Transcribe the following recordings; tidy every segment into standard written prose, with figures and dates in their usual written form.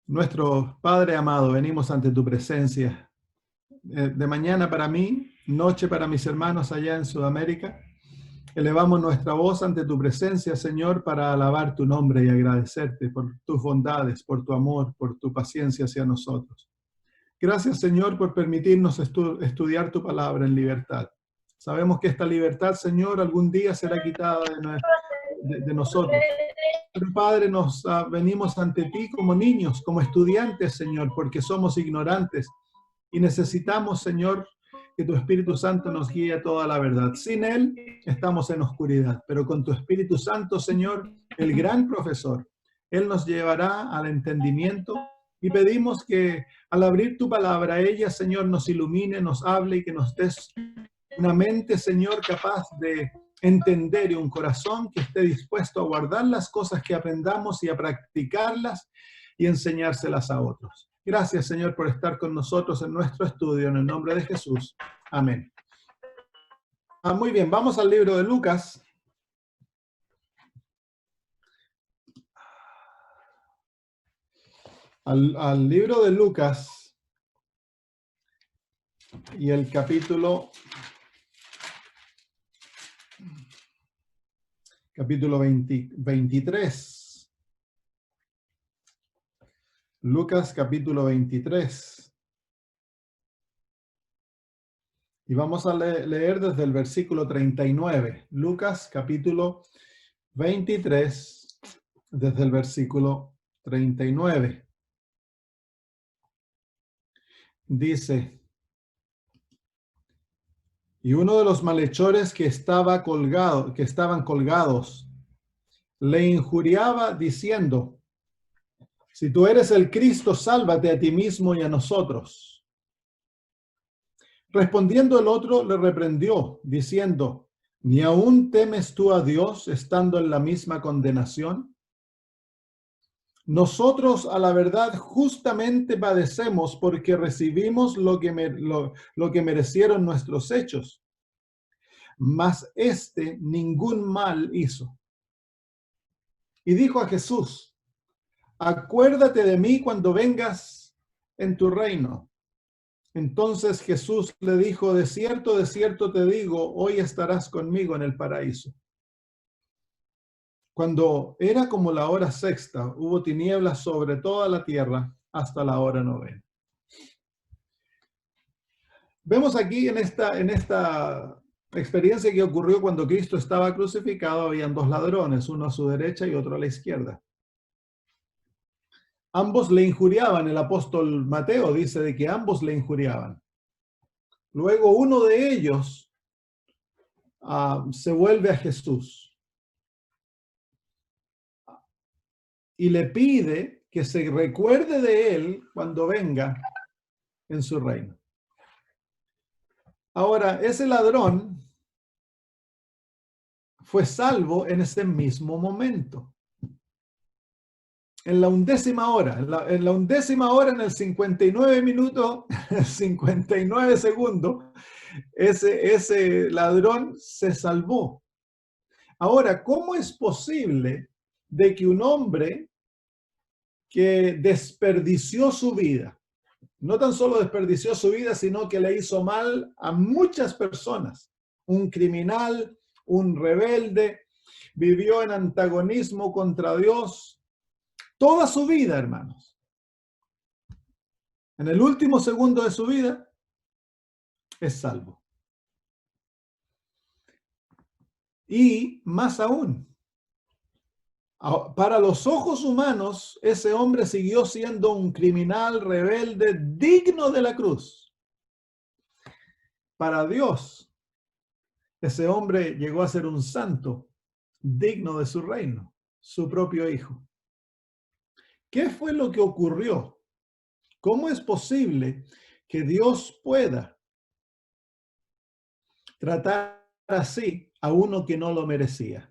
Nuestro Padre amado, venimos ante tu presencia de mañana para mí, noche para mis hermanos allá en Sudamérica. Elevamos nuestra voz ante tu presencia, Señor, para alabar tu nombre y agradecerte por tus bondades, por tu amor, por tu paciencia hacia nosotros. Gracias, Señor, por permitirnos estudiar tu palabra en libertad. Sabemos que esta libertad, Señor, algún día será quitada de nosotros. Pero Padre, venimos ante ti como niños, como estudiantes, Señor, porque somos ignorantes y necesitamos, Señor, que tu Espíritu Santo nos guíe a toda la verdad. Sin Él estamos en oscuridad, pero con tu Espíritu Santo, Señor, el gran profesor, Él nos llevará al entendimiento y pedimos que al abrir tu palabra, ella, Señor, nos ilumine, nos hable y que nos des una mente, Señor, capaz de entender y un corazón que esté dispuesto a guardar las cosas que aprendamos y a practicarlas y enseñárselas a otros. Gracias, Señor, por estar con nosotros en nuestro estudio, en el nombre de Jesús. Amén. Muy bien, vamos al libro de Lucas. Al libro de Lucas y el capítulo 23. Lucas capítulo 23. Y vamos a leer desde el versículo 39. Lucas capítulo 23, desde el versículo 39. Dice: y uno de los malhechores que estaban colgados, le injuriaba diciendo: si tú eres el Cristo, sálvate a ti mismo y a nosotros. Respondiendo el otro, le reprendió, diciendo: ¿ni aún temes tú a Dios, estando en la misma condenación? Nosotros, a la verdad, justamente padecemos porque recibimos lo que merecieron nuestros hechos. Mas este ningún mal hizo. Y dijo a Jesús: acuérdate de mí cuando vengas en tu reino. Entonces Jesús le dijo: de cierto te digo, hoy estarás conmigo en el paraíso. Cuando era como la hora sexta, hubo tinieblas sobre toda la tierra hasta la hora novena. Vemos aquí en esta experiencia que ocurrió cuando Cristo estaba crucificado, habían dos ladrones, uno a su derecha y otro a la izquierda. Ambos le injuriaban. El apóstol Mateo dice de que ambos le injuriaban. Luego uno de ellos se vuelve a Jesús y le pide que se recuerde de él cuando venga en su reino. Ahora, ese ladrón fue salvo en ese mismo momento. En la 1ª hora, en la 1ª hora, en el 59 minutos, 59 segundos, ese ladrón se salvó. Ahora, ¿cómo es posible de que un hombre que desperdició su vida, no tan solo desperdició su vida, sino que le hizo mal a muchas personas, un criminal, un rebelde, vivió en antagonismo contra Dios toda su vida, hermanos, en el último segundo de su vida, es salvo? Y más aún, para los ojos humanos, ese hombre siguió siendo un criminal rebelde digno de la cruz. Para Dios, ese hombre llegó a ser un santo digno de su reino, su propio hijo. ¿Qué fue lo que ocurrió? ¿Cómo es posible que Dios pueda tratar así a uno que no lo merecía?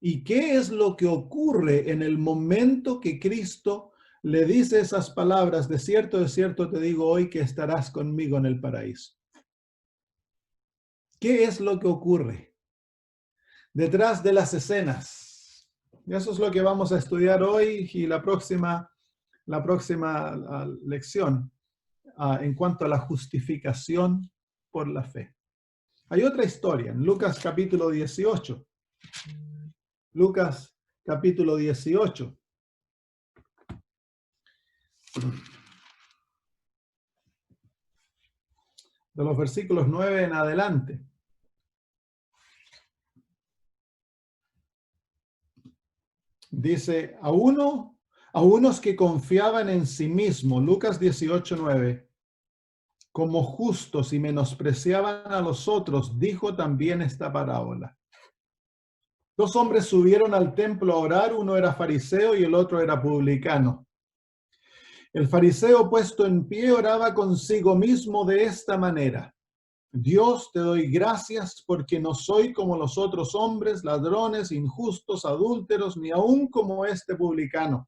¿Y qué es lo que ocurre en el momento que Cristo le dice esas palabras: de cierto te digo hoy que estarás conmigo en el paraíso? ¿Qué es lo que ocurre detrás de las escenas? Y eso es lo que vamos a estudiar hoy y la próxima la próxima lección en cuanto a la justificación por la fe. Hay otra historia en Lucas capítulo 18. Lucas capítulo 18. De los versículos 9 en adelante. Dice, a unos que confiaban en sí mismos, Lucas 18:9, como justos y menospreciaban a los otros, dijo también esta parábola. Dos hombres subieron al templo a orar, uno era fariseo y el otro era publicano. El fariseo, puesto en pie, oraba consigo mismo de esta manera: Dios, te doy gracias porque no soy como los otros hombres, ladrones, injustos, adúlteros, ni aun como este publicano.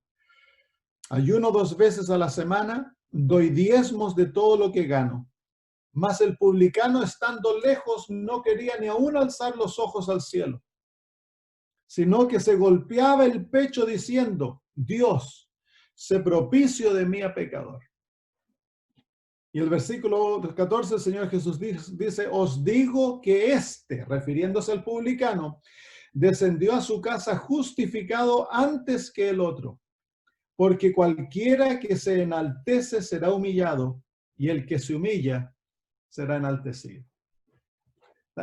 Ayuno 2 veces a la semana, doy diezmos de todo lo que gano. Mas el publicano, estando lejos, no quería ni aun alzar los ojos al cielo, sino que se golpeaba el pecho diciendo: Dios, sé propicio de mí a pecador. Y el versículo 14, el Señor Jesús dice, os digo que este, refiriéndose al publicano, descendió a su casa justificado antes que el otro, porque cualquiera que se enaltece será humillado, y el que se humilla será enaltecido.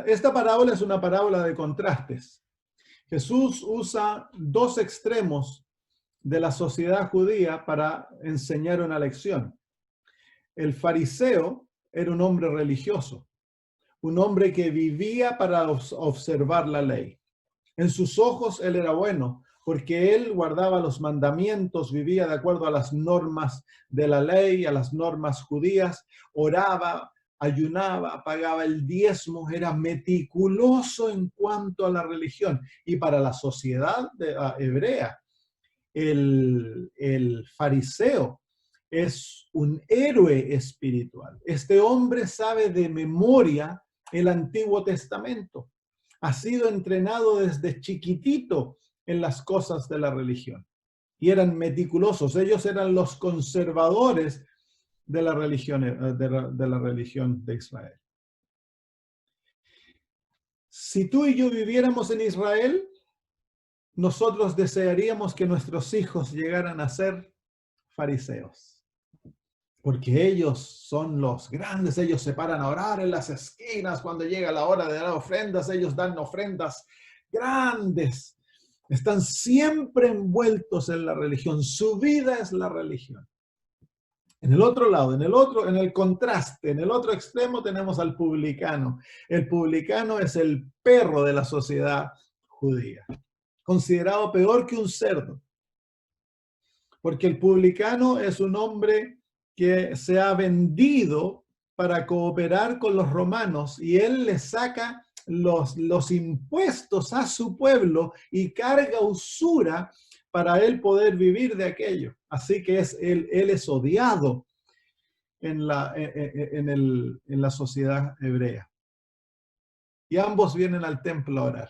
Esta parábola es una parábola de contrastes. Jesús usa dos extremos de la sociedad judía para enseñar una lección. El fariseo era un hombre religioso, un hombre que vivía para observar la ley. En sus ojos él era bueno, porque él guardaba los mandamientos, vivía de acuerdo a las normas de la ley, a las normas judías, oraba, ayunaba, pagaba el diezmo, era meticuloso en cuanto a la religión. Y para la sociedad hebrea, el fariseo es un héroe espiritual. Este hombre sabe de memoria el Antiguo Testamento. Ha sido entrenado desde chiquitito en las cosas de la religión. Y eran meticulosos. Ellos eran los conservadores de la religión de Israel. Si tú y yo viviéramos en Israel, nosotros desearíamos que nuestros hijos llegaran a ser fariseos. Porque ellos son los grandes, ellos se paran a orar en las esquinas cuando llega la hora de dar ofrendas, ellos dan ofrendas grandes, están siempre envueltos en la religión, su vida es la religión. En el otro lado, en el contraste, en el otro extremo tenemos al publicano. El publicano es el perro de la sociedad judía, considerado peor que un cerdo, porque el publicano es un hombre que se ha vendido para cooperar con los romanos y él le saca los impuestos a su pueblo y carga usura para él poder vivir de aquello. Así que él es odiado en la sociedad hebrea. Y ambos vienen al templo a orar.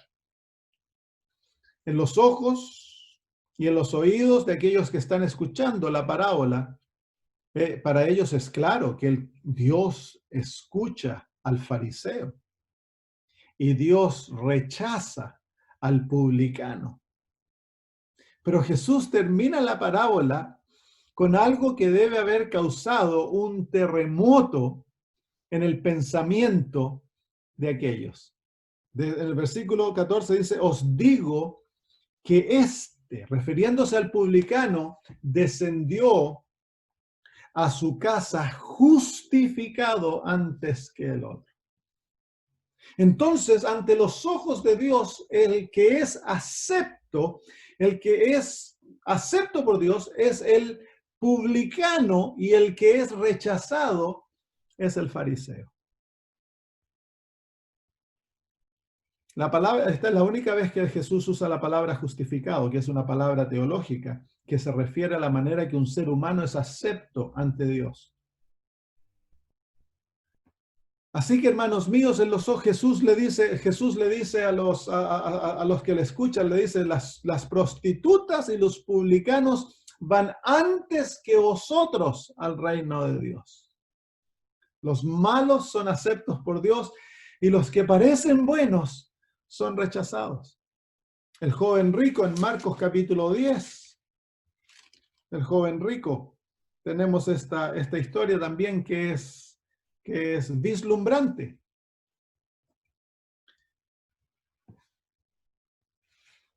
En los ojos y en los oídos de aquellos que están escuchando la parábola, para ellos es claro que Dios escucha al fariseo y Dios rechaza al publicano. Pero Jesús termina la parábola con algo que debe haber causado un terremoto en el pensamiento de aquellos. En el versículo 14 dice, os digo que refiriéndose al publicano, descendió a su casa justificado antes que el otro. Entonces, ante los ojos de Dios, el que es acepto por Dios es el publicano y el que es rechazado es el fariseo. Esta es la única vez que Jesús usa la palabra justificado, que es una palabra teológica, que se refiere a la manera que un ser humano es acepto ante Dios. Así que, hermanos míos, en los ojos Jesús le dice a los que le escuchan, le dice, las prostitutas y los publicanos van antes que vosotros al reino de Dios. Los malos son aceptos por Dios y los que parecen buenos son rechazados. El joven rico en Marcos capítulo 10, el joven rico, tenemos esta historia también que es vislumbrante.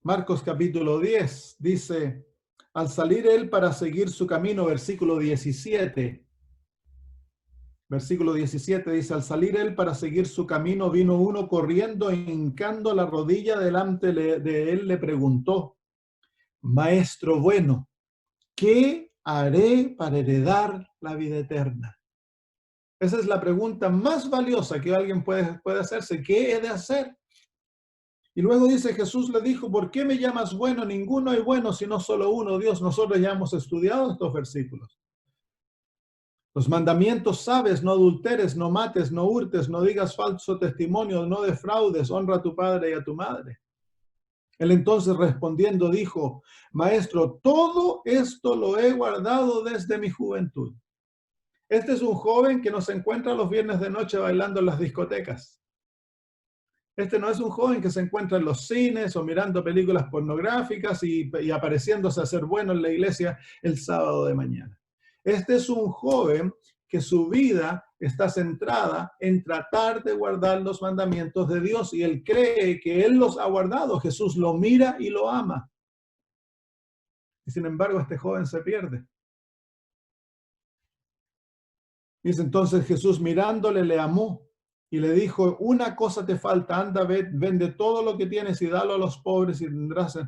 Marcos capítulo 10 dice, al salir él para seguir su camino, versículo 17. Versículo 17 dice, al salir él para seguir su camino, vino uno corriendo, hincando la rodilla delante de él, le preguntó, Maestro bueno, ¿qué haré para heredar la vida eterna? Esa es la pregunta más valiosa que alguien puede hacerse. ¿Qué he de hacer? Y luego dice, Jesús le dijo, ¿por qué me llamas bueno? Ninguno hay bueno, sino solo uno, Dios. Nosotros ya hemos estudiado estos versículos. Los mandamientos sabes, no adulteres, no mates, no hurtes, no digas falso testimonio, no defraudes, honra a tu padre y a tu madre. Él entonces respondiendo dijo, Maestro, todo esto lo he guardado desde mi juventud. Este es un joven que nos encuentra los viernes de noche bailando en las discotecas. Este no es un joven que se encuentra en los cines o mirando películas pornográficas y apareciéndose a ser bueno en la iglesia el sábado de mañana. Este es un joven que su vida está centrada en tratar de guardar los mandamientos de Dios y él cree que él los ha guardado. Jesús lo mira y lo ama. Y sin embargo, este joven se pierde. Dice entonces Jesús mirándole le amó y le dijo, una cosa te falta, anda, vende todo lo que tienes y dalo a los pobres y tendrás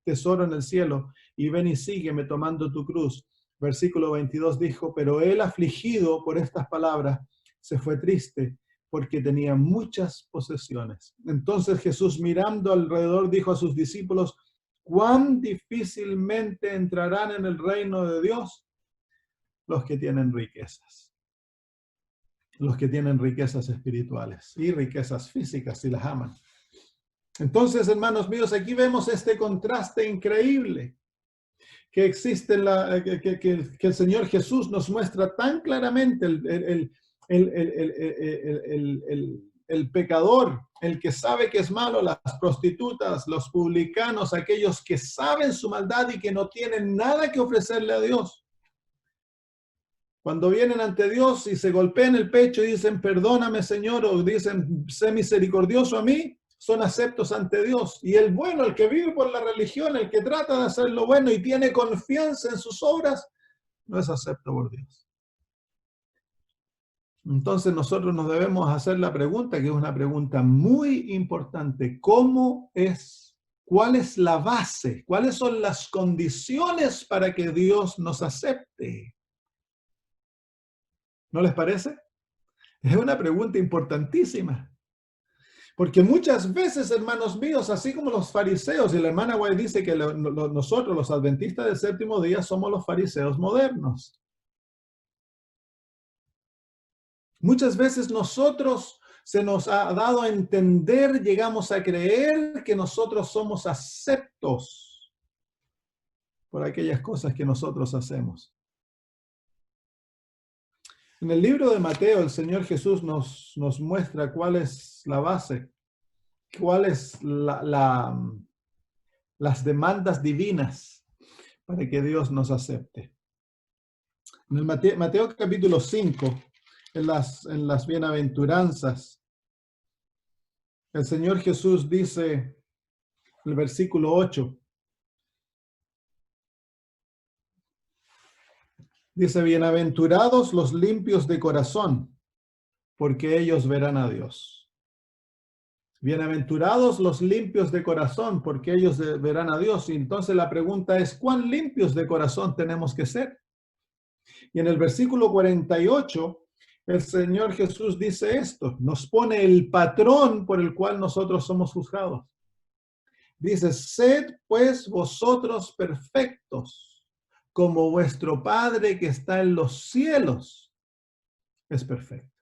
tesoro en el cielo y ven y sígueme tomando tu cruz. Versículo 22 dijo, pero él afligido por estas palabras se fue triste porque tenía muchas posesiones. Entonces Jesús mirando alrededor dijo a sus discípulos, cuán difícilmente entrarán en el reino de Dios los que tienen riquezas. Los que tienen riquezas espirituales y riquezas físicas si las aman. Entonces, hermanos míos, aquí vemos este contraste increíble que existe que el Señor Jesús nos muestra tan claramente el pecador, el que sabe que es malo, las prostitutas, los publicanos, aquellos que saben su maldad y que no tienen nada que ofrecerle a Dios. Cuando vienen ante Dios y se golpean el pecho y dicen, perdóname, Señor, o dicen, sé misericordioso a mí, son aceptos ante Dios. Y el bueno, el que vive por la religión, el que trata de hacer lo bueno y tiene confianza en sus obras, no es acepto por Dios. Entonces nosotros nos debemos hacer la pregunta, que es una pregunta muy importante. ¿Cuál es la base? ¿Cuáles son las condiciones para que Dios nos acepte? ¿No les parece? Es una pregunta importantísima. Porque muchas veces, hermanos míos, así como los fariseos, y la hermana White dice que nosotros, los adventistas del séptimo día, somos los fariseos modernos. Muchas veces nosotros se nos ha dado a entender, llegamos a creer que nosotros somos aceptos por aquellas cosas que nosotros hacemos. En el libro de Mateo, el Señor Jesús nos muestra cuál es la base, cuáles las demandas divinas para que Dios nos acepte. En el Mateo capítulo 5, en las bienaventuranzas, el Señor Jesús dice, el versículo 8, dice, bienaventurados los limpios de corazón, porque ellos verán a Dios. Bienaventurados los limpios de corazón, porque ellos verán a Dios. Y entonces la pregunta es, ¿cuán limpios de corazón tenemos que ser? Y en el versículo 48, el Señor Jesús dice esto, nos pone el patrón por el cual nosotros somos juzgados. Dice, sed pues vosotros perfectos, como vuestro Padre que está en los cielos es perfecto.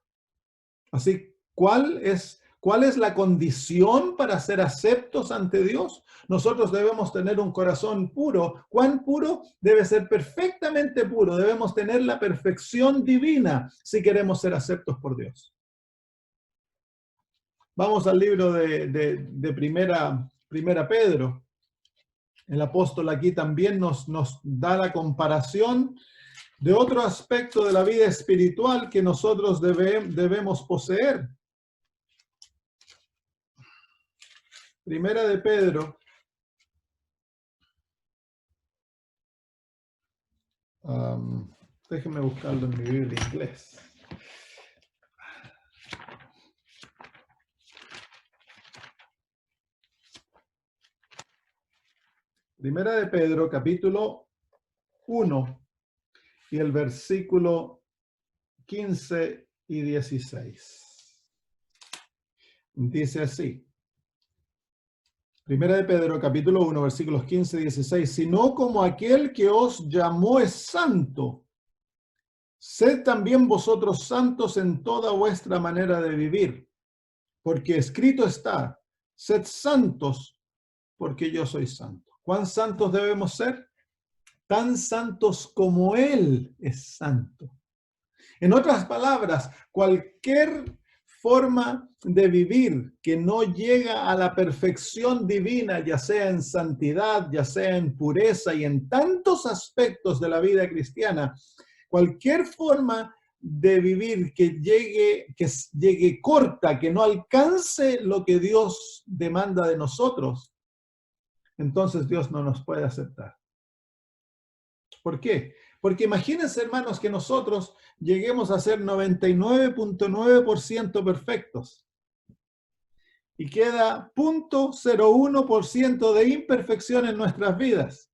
Así, ¿cuál es ¿Cuál es la condición para ser aceptos ante Dios? Nosotros debemos tener un corazón puro. ¿Cuán puro? Debe ser perfectamente puro. Debemos tener la perfección divina si queremos ser aceptos por Dios. Vamos al libro de primera Pedro. El apóstol aquí también nos da la comparación de otro aspecto de la vida espiritual que nosotros debemos poseer. Primera de Pedro, déjenme buscarlo en mi Biblia inglés. Primera de Pedro, capítulo 1, y el versículo 15 y 16. Dice así. Primera de Pedro, capítulo 1, versículos 15 y 16. Sino como aquel que os llamó es santo, sed también vosotros santos en toda vuestra manera de vivir, porque escrito está, sed santos, porque yo soy santo. ¿Cuán santos debemos ser? Tan santos como Él es santo. En otras palabras, cualquier forma de vivir que no llega a la perfección divina, ya sea en santidad, ya sea en pureza y en tantos aspectos de la vida cristiana, cualquier forma de vivir que llegue corta, que no alcance lo que Dios demanda de nosotros, entonces Dios no nos puede aceptar. ¿Por qué? Porque imagínense, hermanos, que nosotros lleguemos a ser 99.9% perfectos y queda 0.01% de imperfección en nuestras vidas.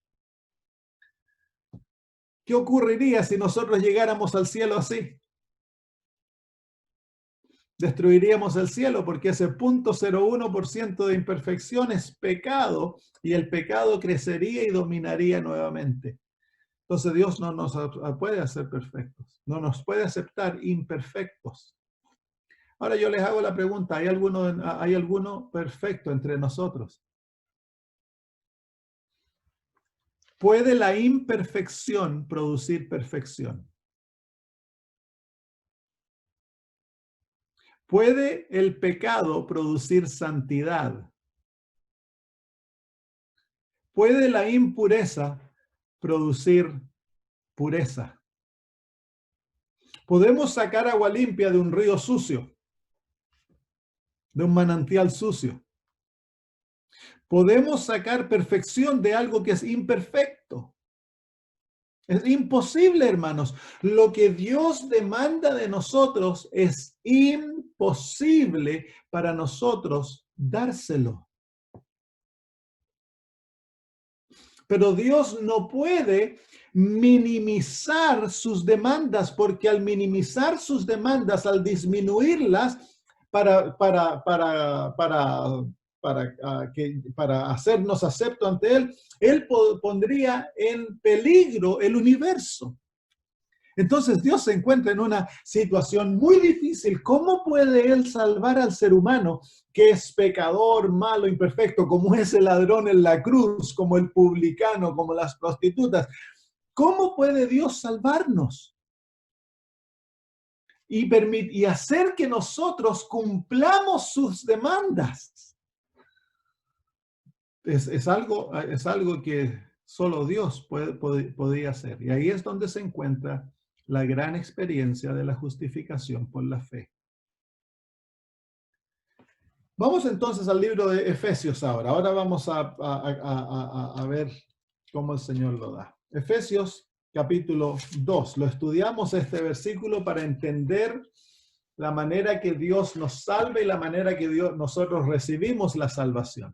¿Qué ocurriría si nosotros llegáramos al cielo así? Destruiríamos el cielo porque ese 0.01% de imperfección es pecado y el pecado crecería y dominaría nuevamente. Entonces Dios no nos puede hacer perfectos, no nos puede aceptar imperfectos. Ahora yo les hago la pregunta, ¿hay alguno perfecto entre nosotros? ¿Puede la imperfección producir perfección? ¿Puede el pecado producir santidad? ¿Puede la impureza producir pureza? ¿Podemos sacar agua limpia de un río sucio? ¿De un manantial sucio? ¿Podemos sacar perfección de algo que es imperfecto? Es imposible, hermanos. Lo que Dios demanda de nosotros es imposible para nosotros dárselo. Pero Dios no puede minimizar sus demandas, porque al minimizar sus demandas, al disminuirlas para hacernos aceptos ante Él pondría en peligro el universo. Entonces Dios se encuentra en una situación muy difícil. ¿Cómo puede Él salvar al ser humano que es pecador, malo, imperfecto, como ese ladrón en la cruz, como el publicano, como las prostitutas? ¿Cómo puede Dios salvarnos? Y hacer que nosotros cumplamos sus demandas. Es algo que solo Dios podría hacer. Y ahí es donde se encuentra la gran experiencia de la justificación por la fe. Vamos entonces al libro de Efesios ahora. Ahora vamos a ver cómo el Señor lo da. Efesios capítulo 2. Lo estudiamos este versículo para entender la manera que Dios nos salva y la manera que nosotros recibimos la salvación.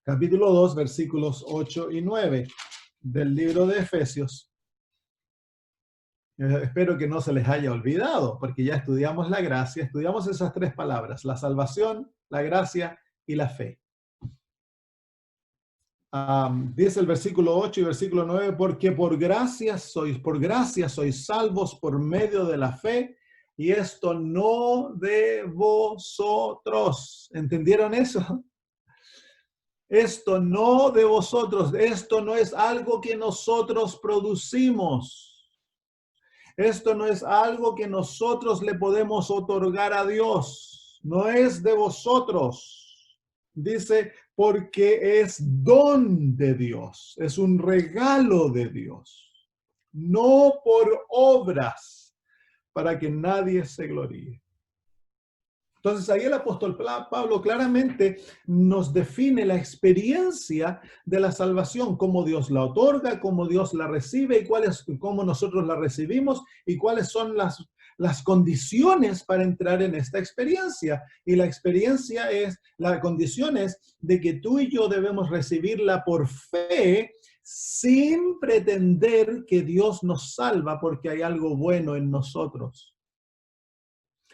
Capítulo 2, versículos 8 y 9 del libro de Efesios. Espero que no se les haya olvidado, porque ya estudiamos la gracia, estudiamos esas tres palabras, la salvación, la gracia y la fe. Dice el versículo 8 y versículo 9, porque por gracia sois salvos por medio de la fe, y esto no de vosotros. ¿Entendieron eso? Esto no de vosotros, esto no es algo que nosotros producimos. Esto no es algo que nosotros le podemos otorgar a Dios. No es de vosotros. Dice, porque es don de Dios. Es un regalo de Dios. No por obras, para que nadie se gloríe. Entonces ahí el apóstol Pablo claramente nos define la experiencia de la salvación, cómo Dios la otorga, cómo Dios la recibe y cómo nosotros la recibimos y cuáles son las condiciones para entrar en esta experiencia. Y la condición es de que tú y yo debemos recibirla por fe sin pretender que Dios nos salva porque hay algo bueno en nosotros.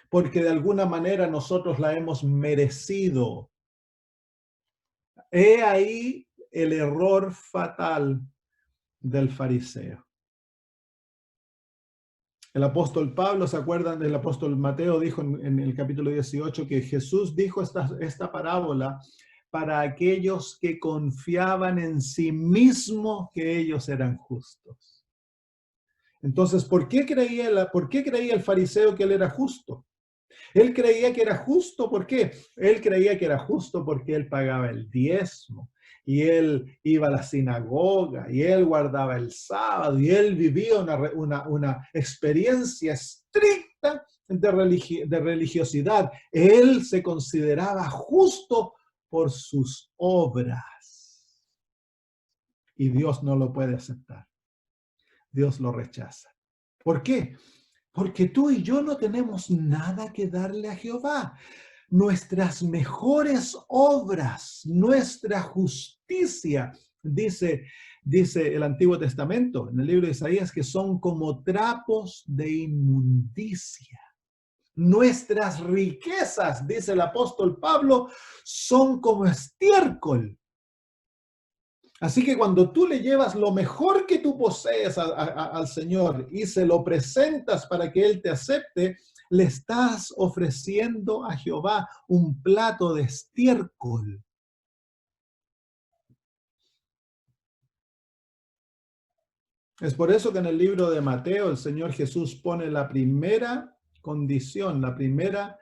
Porque de alguna manera nosotros la hemos merecido. He ahí el error fatal del fariseo. El apóstol Pablo, ¿se acuerdan del apóstol Mateo? Dijo en el capítulo 18 que Jesús dijo esta parábola para aquellos que confiaban en sí mismos que ellos eran justos. Entonces, ¿por qué creía el fariseo que él era justo? Él creía que era justo, ¿por qué? Él creía que era justo porque él pagaba el diezmo, y él iba a la sinagoga, y él guardaba el sábado, y él vivía una experiencia estricta de religiosidad. Él se consideraba justo por sus obras. Y Dios no lo puede aceptar. Dios lo rechaza. ¿Por qué? Porque tú y yo no tenemos nada que darle a Jehová. Nuestras mejores obras, nuestra justicia, dice el Antiguo Testamento, en el libro de Isaías, que son como trapos de inmundicia. Nuestras riquezas, dice el apóstol Pablo, son como estiércol. Así que cuando tú le llevas lo mejor que tú posees al Señor y se lo presentas para que Él te acepte, le estás ofreciendo a Jehová un plato de estiércol. Es por eso que en el libro de Mateo el Señor Jesús pone la primera condición, la primera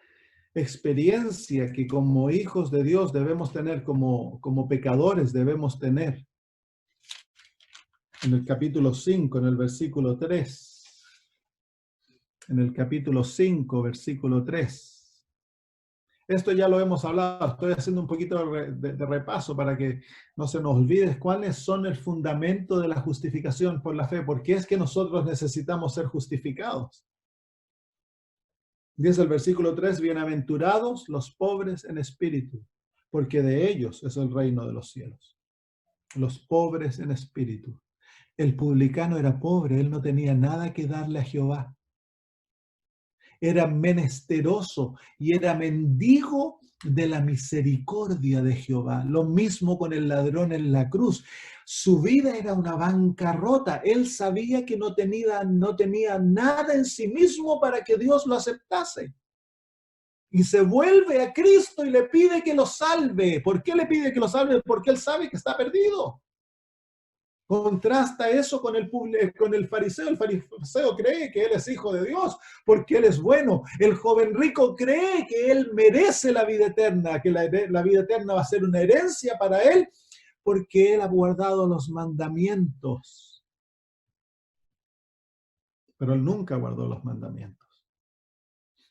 experiencia que como hijos de Dios debemos tener, como pecadores debemos tener. En el capítulo 5, en el versículo 3. En el capítulo 5, versículo 3. Esto ya lo hemos hablado, estoy haciendo un poquito de repaso para que no se nos olvide cuáles son el fundamento de la justificación por la fe. ¿Por qué es que nosotros necesitamos ser justificados? Dice el versículo 3, bienaventurados los pobres en espíritu, porque de ellos es el reino de los cielos. Los pobres en espíritu. El publicano era pobre, él no tenía nada que darle a Jehová. Era menesteroso y era mendigo de la misericordia de Jehová. Lo mismo con el ladrón en la cruz. Su vida era una bancarrota. Él sabía que no tenía nada en sí mismo para que Dios lo aceptase. Y se vuelve a Cristo y le pide que lo salve. ¿Por qué le pide que lo salve? Porque él sabe que está perdido. Contrasta eso con el fariseo. El fariseo cree que él es hijo de Dios porque él es bueno. El joven rico cree que él merece la vida eterna, que la vida eterna va a ser una herencia para él porque él ha guardado los mandamientos. Pero él nunca guardó los mandamientos.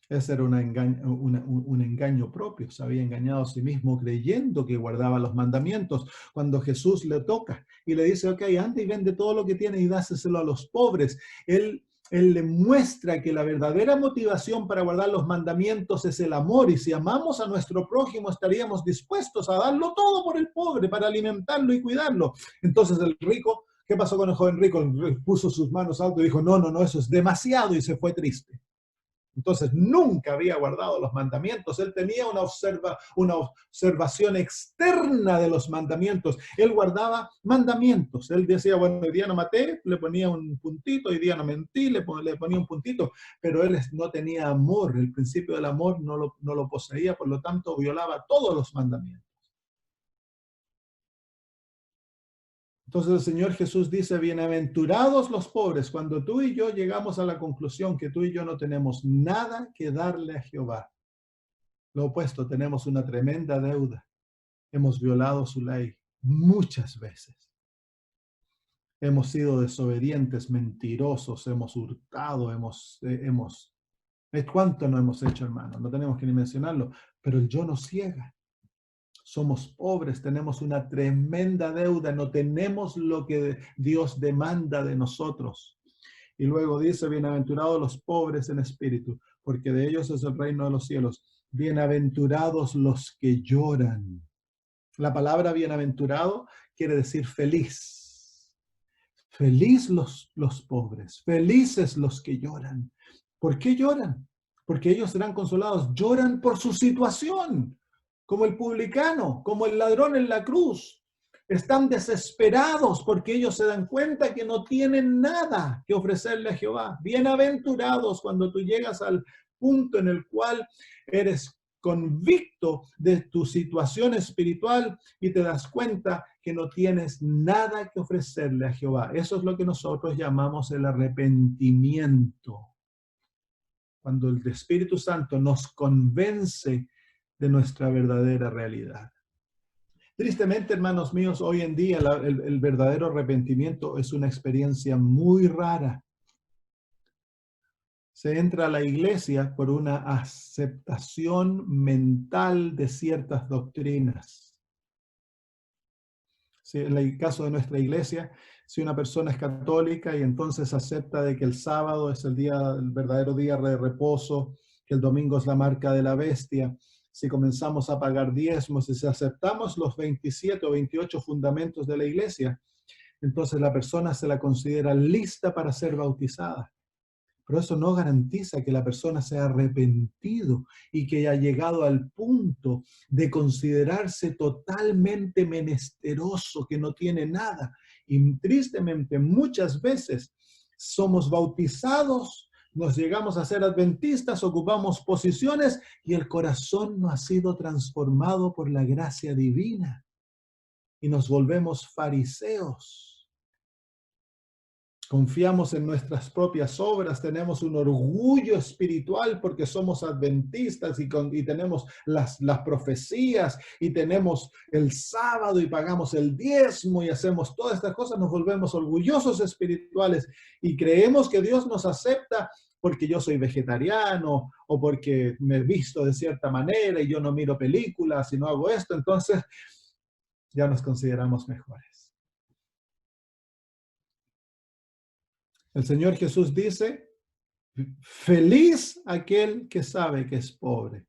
Ese era un engaño propio. Se había engañado a sí mismo creyendo que guardaba los mandamientos. Cuando Jesús le toca y le dice, ok, anda y vende todo lo que tienes y dáselo a los pobres. Él le muestra que la verdadera motivación para guardar los mandamientos es el amor. Y si amamos a nuestro prójimo, estaríamos dispuestos a darlo todo por el pobre, para alimentarlo y cuidarlo. Entonces el rico, ¿qué pasó con el joven rico? Puso sus manos alto y dijo, no, eso es demasiado, y se fue triste. Entonces nunca había guardado los mandamientos. Él tenía una observación externa de los mandamientos. Él guardaba mandamientos. Él decía, bueno, hoy día no maté, le ponía un puntito, hoy día no mentí, le ponía un puntito, pero él no tenía amor. El principio del amor no lo poseía, por lo tanto violaba todos los mandamientos. Entonces el Señor Jesús dice, bienaventurados los pobres. Cuando tú y yo llegamos a la conclusión que tú y yo no tenemos nada que darle a Jehová, lo opuesto, tenemos una tremenda deuda. Hemos violado su ley muchas veces. Hemos sido desobedientes, mentirosos, hemos hurtado, ¿cuánto no hemos hecho, hermano? No tenemos que ni mencionarlo, pero el yo nos ciega. Somos pobres, tenemos una tremenda deuda, no tenemos lo que Dios demanda de nosotros. Y luego dice, bienaventurados los pobres en espíritu, porque de ellos es el reino de los cielos. Bienaventurados los que lloran. La palabra bienaventurado quiere decir feliz. Feliz los pobres, felices los que lloran. ¿Por qué lloran? Porque ellos serán consolados. Lloran por su situación, como el publicano, como el ladrón en la cruz. Están desesperados porque ellos se dan cuenta que no tienen nada que ofrecerle a Jehová. Bienaventurados cuando tú llegas al punto en el cual eres convicto de tu situación espiritual y te das cuenta que no tienes nada que ofrecerle a Jehová. Eso es lo que nosotros llamamos el arrepentimiento. Cuando el Espíritu Santo nos convence de nuestra verdadera realidad. Tristemente, hermanos míos, hoy en día el verdadero arrepentimiento es una experiencia muy rara. Se entra a la iglesia por una aceptación mental de ciertas doctrinas. Sí, en el caso de nuestra iglesia, si una persona es católica y entonces acepta de que el sábado es el verdadero día de reposo, que el domingo es la marca de la bestia, si comenzamos a pagar diezmos y si aceptamos los 27 o 28 fundamentos de la iglesia, entonces la persona se la considera lista para ser bautizada. Pero eso no garantiza que la persona se haya arrepentido y que haya llegado al punto de considerarse totalmente menesteroso, que no tiene nada. Y tristemente, muchas veces somos bautizados, nos llegamos a ser adventistas, ocupamos posiciones y el corazón no ha sido transformado por la gracia divina. Y nos volvemos fariseos. Confiamos en nuestras propias obras, tenemos un orgullo espiritual porque somos adventistas y tenemos las profecías y tenemos el sábado y pagamos el diezmo y hacemos todas estas cosas, nos volvemos orgullosos espirituales y creemos que Dios nos acepta porque yo soy vegetariano o porque me visto de cierta manera y yo no miro películas y no hago esto, entonces ya nos consideramos mejores. El Señor Jesús dice, feliz aquel que sabe que es pobre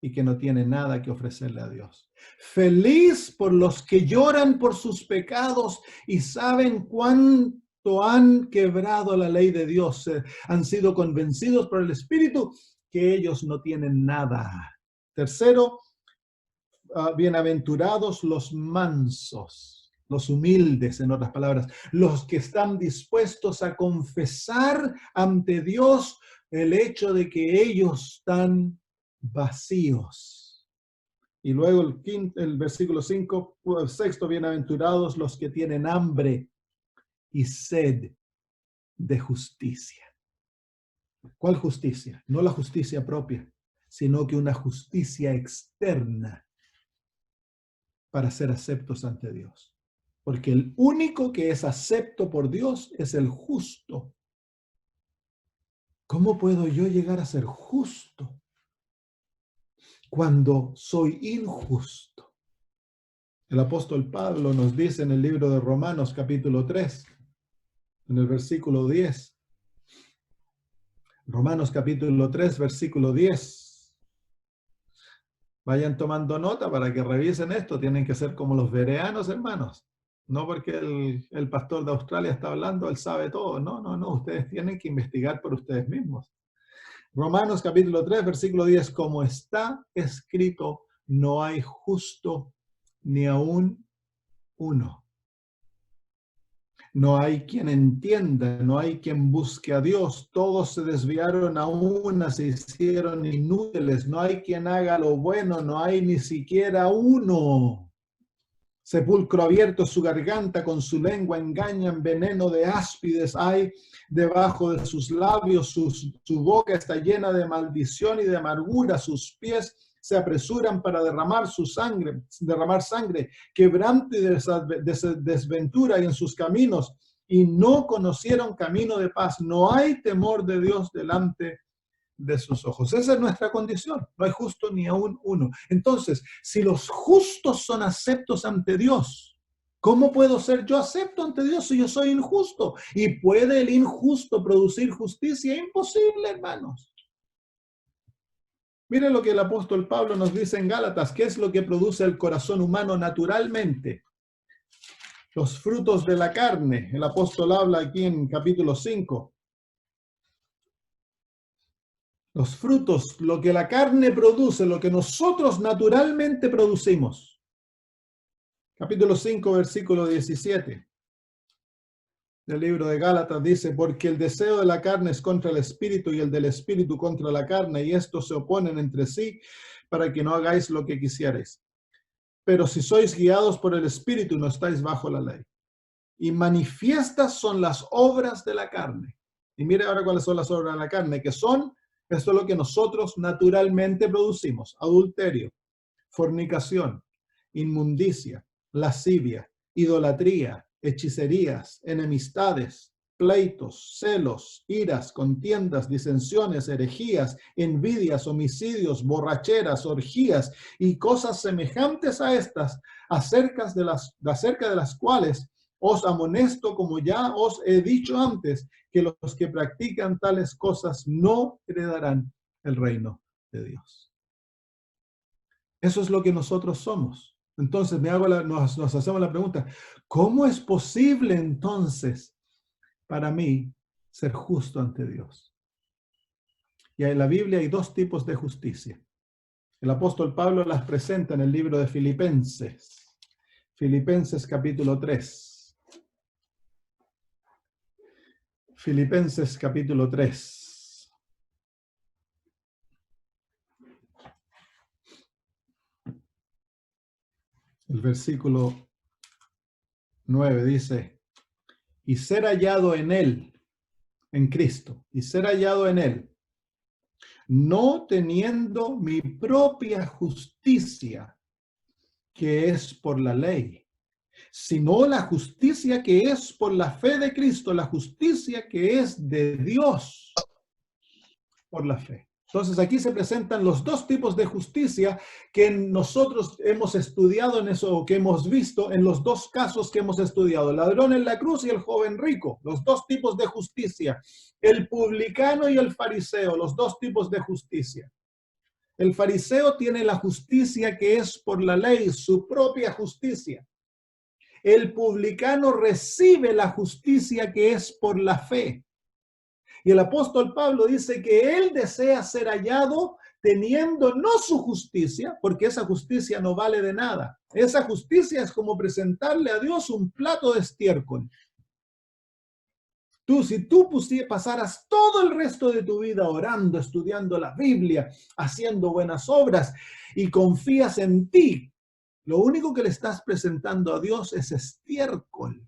y que no tiene nada que ofrecerle a Dios. Feliz por los que lloran por sus pecados y saben cuánto han quebrado la ley de Dios. Han sido convencidos por el Espíritu que ellos no tienen nada. Tercero, bienaventurados los mansos. Los humildes, en otras palabras, los que están dispuestos a confesar ante Dios el hecho de que ellos están vacíos. Y luego el versículo 5, sexto, bienaventurados los que tienen hambre y sed de justicia. ¿Cuál justicia? No la justicia propia, sino que una justicia externa para ser aceptos ante Dios. Porque el único que es acepto por Dios es el justo. ¿Cómo puedo yo llegar a ser justo cuando soy injusto? El apóstol Pablo nos dice en el libro de Romanos capítulo 3, en el versículo 10. Romanos capítulo 3, versículo 10. Vayan tomando nota para que revisen esto. Tienen que ser como los bereanos, hermanos. No porque el pastor de Australia está hablando, él sabe todo. No. Ustedes tienen que investigar por ustedes mismos. Romanos capítulo 3, versículo 10, como está escrito, no hay justo ni aún uno. No hay quien entienda, no hay quien busque a Dios. Todos se desviaron a una, se hicieron inútiles. No hay quien haga lo bueno, no hay ni siquiera uno. Sepulcro abierto su garganta, con su lengua engañan, veneno de áspides hay debajo de sus labios, su boca está llena de maldición y de amargura, sus pies se apresuran para derramar sangre, quebranto y desventura y en sus caminos, y no conocieron camino de paz. No hay temor de Dios delante de sus ojos. Esa es nuestra condición. No hay justo ni aún uno. Entonces, si los justos son aceptos ante Dios, ¿cómo puedo ser yo acepto ante Dios si yo soy injusto? ¿Y puede el injusto producir justicia? Imposible, hermanos. Miren lo que el apóstol Pablo nos dice en Gálatas. ¿Qué es lo que produce el corazón humano naturalmente? Los frutos de la carne. El apóstol habla aquí en capítulo 5. Los frutos, lo que la carne produce, lo que nosotros naturalmente producimos. Capítulo 5, versículo 17 del libro de Gálatas dice, porque el deseo de la carne es contra el espíritu y el del espíritu contra la carne, y estos se oponen entre sí para que no hagáis lo que quisierais. Pero si sois guiados por el espíritu, no estáis bajo la ley. Y manifiestas son las obras de la carne. Y mire ahora cuáles son las obras de la carne, que son, esto es lo que nosotros naturalmente producimos: adulterio, fornicación, inmundicia, lascivia, idolatría, hechicerías, enemistades, pleitos, celos, iras, contiendas, disensiones, herejías, envidias, homicidios, borracheras, orgías y cosas semejantes a estas, acerca de las cuales os amonesto, como ya os he dicho antes, que los que practican tales cosas no heredarán el reino de Dios. Eso es lo que nosotros somos. Entonces nos hacemos la pregunta, ¿cómo es posible entonces para mí ser justo ante Dios? Y en la Biblia hay dos tipos de justicia. El apóstol Pablo las presenta en el libro de Filipenses. Filipenses capítulo 3. Filipenses capítulo 3. El versículo 9 dice, y ser hallado en él, en Cristo, y ser hallado en él, no teniendo mi propia justicia, que es por la ley, sino la justicia que es por la fe de Cristo, la justicia que es de Dios por la fe. Entonces aquí se presentan los dos tipos de justicia que nosotros hemos estudiado en eso, que hemos visto en los dos casos que hemos estudiado, el ladrón en la cruz y el joven rico, los dos tipos de justicia, el publicano y el fariseo, los dos tipos de justicia. El fariseo tiene la justicia que es por la ley, su propia justicia. El publicano recibe la justicia que es por la fe. Y el apóstol Pablo dice que él desea ser hallado teniendo no su justicia, porque esa justicia no vale de nada. Esa justicia es como presentarle a Dios un plato de estiércol. Si tú pasaras todo el resto de tu vida orando, estudiando la Biblia, haciendo buenas obras y confías en ti, lo único que le estás presentando a Dios es estiércol.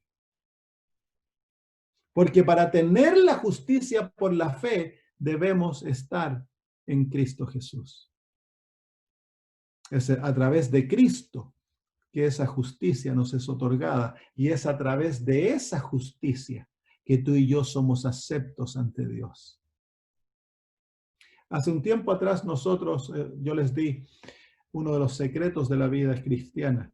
Porque para tener la justicia por la fe, debemos estar en Cristo Jesús. Es a través de Cristo que esa justicia nos es otorgada, y es a través de esa justicia que tú y yo somos aceptos ante Dios. Hace un tiempo atrás yo les di uno de los secretos de la vida cristiana.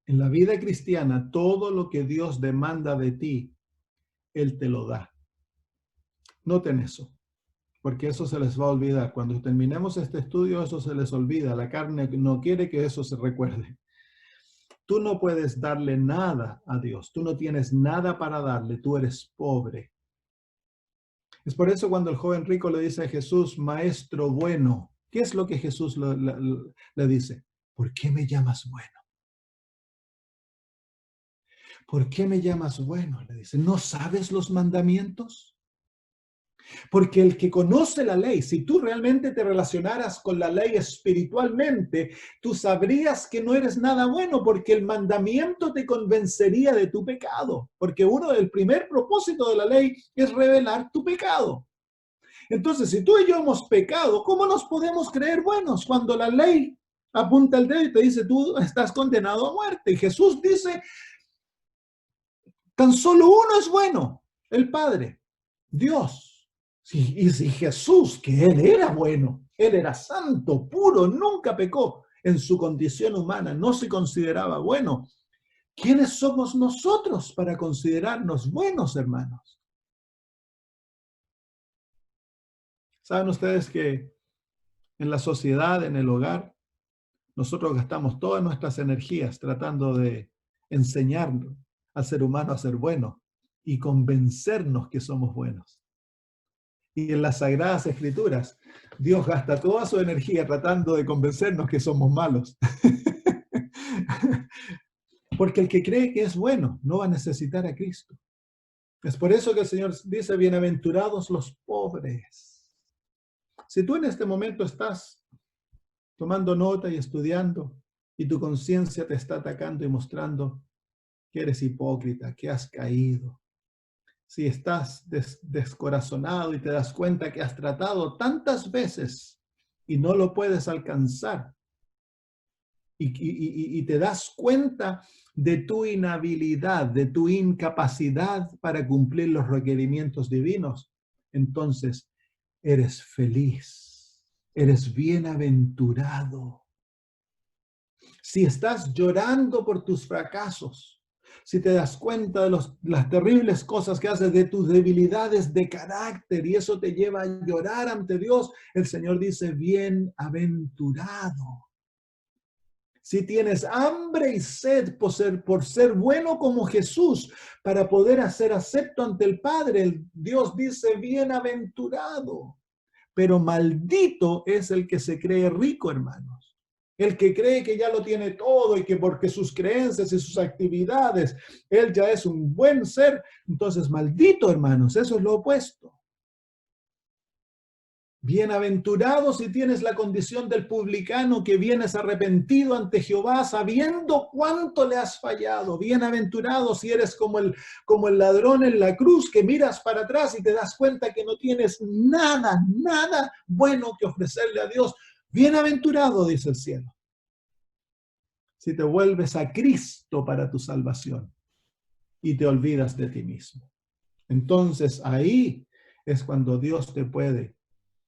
En la vida cristiana, todo lo que Dios demanda de ti, Él te lo da. Noten eso, porque eso se les va a olvidar. Cuando terminemos este estudio, eso se les olvida. La carne no quiere que eso se recuerde. Tú no puedes darle nada a Dios. Tú no tienes nada para darle. Tú eres pobre. Es por eso cuando el joven rico le dice a Jesús, maestro bueno, ¿qué es lo que Jesús le dice? ¿Por qué me llamas bueno? ¿Por qué me llamas bueno? Le dice, ¿no sabes los mandamientos? Porque el que conoce la ley, si tú realmente te relacionaras con la ley espiritualmente, tú sabrías que no eres nada bueno, porque el mandamiento te convencería de tu pecado. Porque el primer propósito de la ley es revelar tu pecado. Entonces, si tú y yo hemos pecado, ¿cómo nos podemos creer buenos cuando la ley apunta el dedo y te dice tú estás condenado a muerte? Y Jesús dice, tan solo uno es bueno, el Padre, Dios. Sí, y si Jesús, que Él era bueno, Él era santo, puro, nunca pecó en su condición humana, no se consideraba bueno, ¿quiénes somos nosotros para considerarnos buenos, hermanos? ¿Saben ustedes que en la sociedad, en el hogar, nosotros gastamos todas nuestras energías tratando de enseñar al ser humano a ser bueno y convencernos que somos buenos? Y en las Sagradas Escrituras, Dios gasta toda su energía tratando de convencernos que somos malos. Porque el que cree que es bueno no va a necesitar a Cristo. Es por eso que el Señor dice, bienaventurados los pobres. Si tú en este momento estás tomando nota y estudiando, y tu conciencia te está atacando y mostrando que eres hipócrita, que has caído, si estás descorazonado y te das cuenta que has tratado tantas veces y no lo puedes alcanzar, y te das cuenta de tu inhabilidad, de tu incapacidad para cumplir los requerimientos divinos, entonces eres feliz, eres bienaventurado. Si estás llorando por tus fracasos, si te das cuenta de las terribles cosas que haces, de tus debilidades de carácter, y eso te lleva a llorar ante Dios, el Señor dice, bienaventurado. Si tienes hambre y sed por ser bueno como Jesús, para poder ser acepto ante el Padre, Dios dice, bienaventurado. Pero maldito es el que se cree rico, hermanos. El que cree que ya lo tiene todo y que porque sus creencias y sus actividades, él ya es un buen ser. Entonces, maldito, hermanos, eso es lo opuesto. Bienaventurado si tienes la condición del publicano que vienes arrepentido ante Jehová sabiendo cuánto le has fallado. Bienaventurado si eres como el ladrón en la cruz que miras para atrás y te das cuenta que no tienes nada bueno que ofrecerle a Dios. Bienaventurado, dice el cielo, si te vuelves a Cristo para tu salvación y te olvidas de ti mismo. Entonces ahí es cuando Dios te puede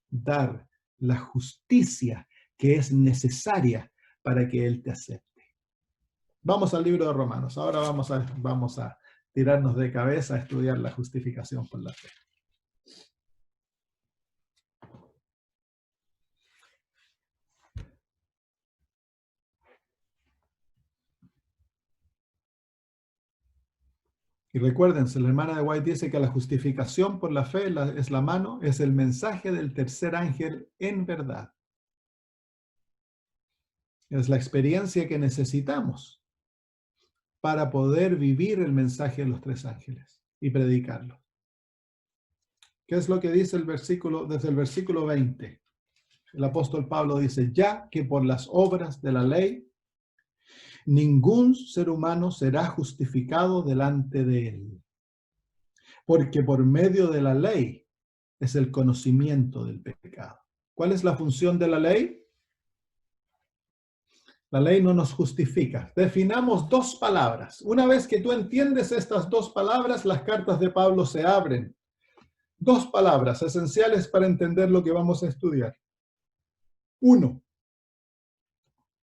dar la justicia que es necesaria para que Él te acepte. Vamos al libro de Romanos. Ahora vamos a tirarnos de cabeza a estudiar la justificación por la fe. Y recuérdense, la hermana de White dice que la justificación por la fe es el mensaje del tercer ángel en verdad. Es la experiencia que necesitamos para poder vivir el mensaje de los tres ángeles y predicarlo. ¿Qué es lo que dice desde el versículo 20? El apóstol Pablo dice, ya que por las obras de la ley, ningún ser humano será justificado delante de él. Porque por medio de la ley es el conocimiento del pecado. ¿Cuál es la función de la ley? La ley no nos justifica. Definamos dos palabras. Una vez que tú entiendes estas dos palabras, las cartas de Pablo se abren. Dos palabras esenciales para entender lo que vamos a estudiar. Uno,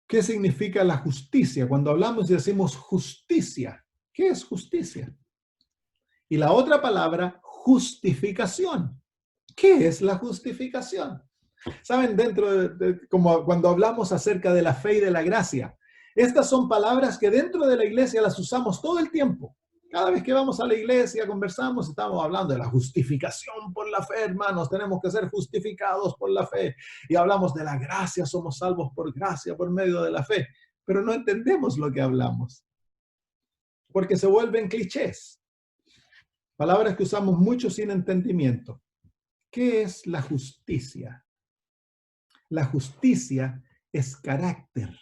¿qué significa la justicia? Cuando hablamos y decimos justicia, ¿qué es justicia? Y la otra palabra, justificación. ¿Qué es la justificación? Saben, como cuando hablamos acerca de la fe y de la gracia, estas son palabras que dentro de la iglesia las usamos todo el tiempo. Cada vez que vamos a la iglesia, conversamos, estamos hablando de la justificación por la fe, hermanos. Tenemos que ser justificados por la fe. Y hablamos de la gracia, somos salvos por gracia, por medio de la fe. Pero no entendemos lo que hablamos, porque se vuelven clichés. Palabras que usamos mucho sin entendimiento. ¿Qué es la justicia? La justicia es carácter.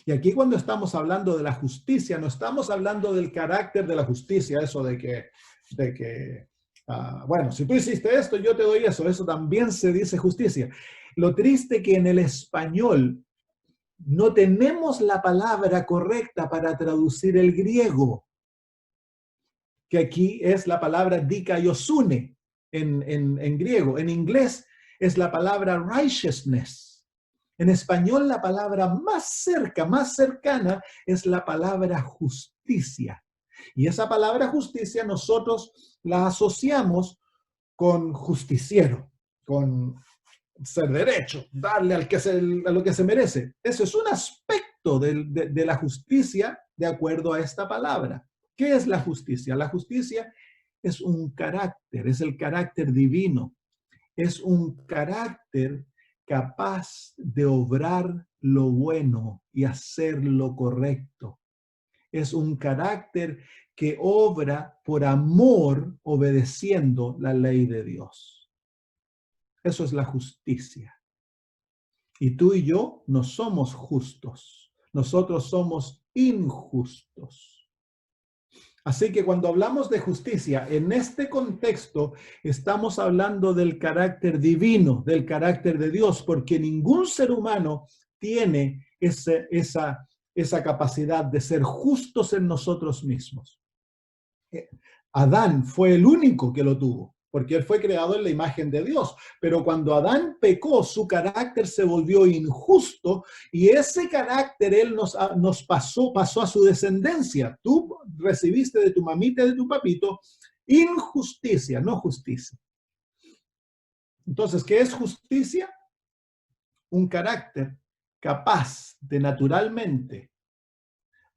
Y aquí cuando estamos hablando de la justicia, no estamos hablando del carácter de la justicia, eso de que bueno, si tú hiciste esto, yo te doy eso. Eso también se dice justicia. Lo triste que en el español no tenemos la palabra correcta para traducir el griego, que aquí es la palabra dikaiosune en griego. En inglés es la palabra righteousness. En español la palabra más cercana es la palabra justicia. Y esa palabra justicia nosotros la asociamos con justiciero, con ser derecho, darle a lo que se merece. Eso es un aspecto de la justicia de acuerdo a esta palabra. ¿Qué es la justicia? La justicia es un carácter, es el carácter divino. Es un carácter capaz de obrar lo bueno y hacer lo correcto. Es un carácter que obra por amor obedeciendo la ley de Dios. Eso es la justicia. Y tú y yo no somos justos. Nosotros somos injustos. Así que cuando hablamos de justicia, en este contexto estamos hablando del carácter divino, del carácter de Dios, porque ningún ser humano tiene esa capacidad de ser justos en nosotros mismos. Adán fue el único que lo tuvo, porque él fue creado en la imagen de Dios. Pero cuando Adán pecó, su carácter se volvió injusto y ese carácter él nos pasó a su descendencia. Tú recibiste de tu mamita y de tu papito injusticia, no justicia. Entonces, ¿qué es justicia? Un carácter capaz de naturalmente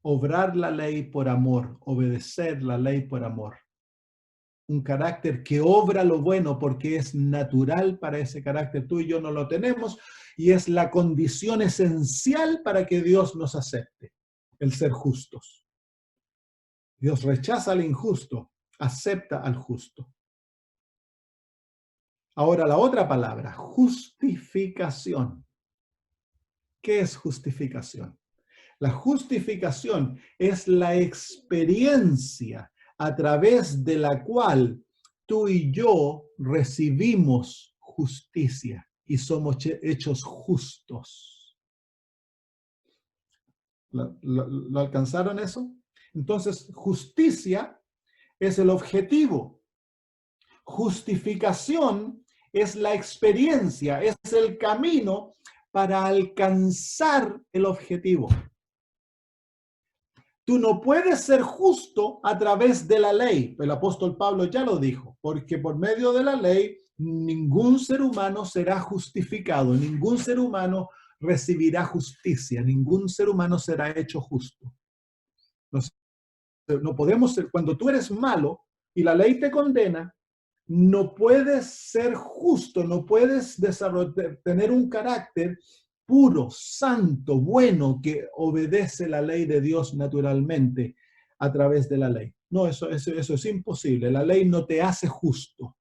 obrar la ley por amor, obedecer la ley por amor. Un carácter que obra lo bueno porque es natural para ese carácter. Tú y yo no lo tenemos y es la condición esencial para que Dios nos acepte, el ser justos. Dios rechaza al injusto, acepta al justo. Ahora la otra palabra, justificación. ¿Qué es justificación? La justificación es la experiencia a través de la cual tú y yo recibimos justicia y somos hechos justos. ¿Lo alcanzaron eso? Entonces, justicia es el objetivo. Justificación es la experiencia, es el camino para alcanzar el objetivo. Tú no puedes ser justo a través de la ley. El apóstol Pablo ya lo dijo, porque por medio de la ley ningún ser humano será justificado, ningún ser humano recibirá justicia, ningún ser humano será hecho justo. No podemos ser, cuando tú eres malo y la ley te condena, no puedes ser justo, no puedes tener un carácter puro, santo, bueno, que obedece la ley de Dios naturalmente a través de la ley. No, eso es imposible. La ley no te hace justo.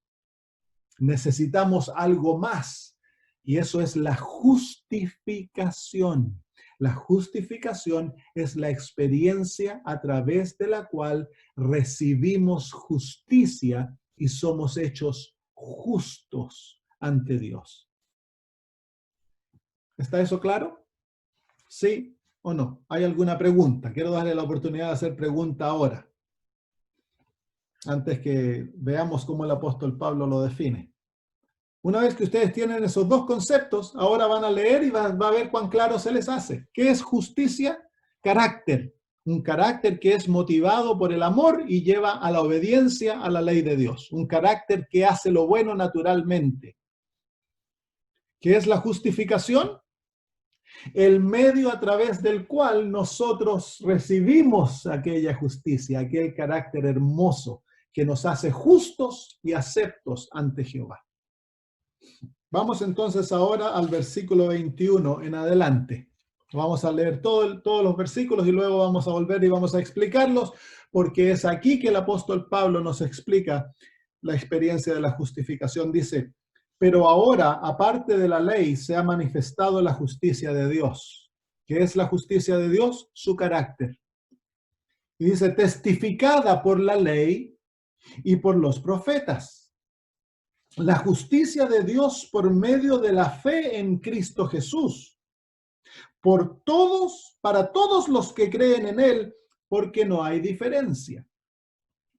Necesitamos algo más y eso es la justificación. La justificación es la experiencia a través de la cual recibimos justicia y somos hechos justos ante Dios. ¿Está eso claro? ¿Sí o no? ¿Hay alguna pregunta? Quiero darle la oportunidad de hacer pregunta ahora, antes que veamos cómo el apóstol Pablo lo define. Una vez que ustedes tienen esos dos conceptos, ahora van a leer y va a ver cuán claro se les hace. ¿Qué es justicia? Carácter. Un carácter que es motivado por el amor y lleva a la obediencia a la ley de Dios. Un carácter que hace lo bueno naturalmente. ¿Qué es la justificación? el medio a través del cual nosotros recibimos aquella justicia, aquel carácter hermoso que nos hace justos y aceptos ante Jehová. Vamos entonces ahora al versículo 21 en adelante. Vamos a leer todos los versículos y luego vamos a volver y vamos a explicarlos, porque es aquí que el apóstol Pablo nos explica la experiencia de la justificación. Dice, pero ahora, aparte de la ley, se ha manifestado la justicia de Dios. ¿Qué es la justicia de Dios? Su carácter. Y dice, testificada por la ley y por los profetas. La justicia de Dios por medio de la fe en Cristo Jesús. Por todos, para todos los que creen en Él, porque no hay diferencia.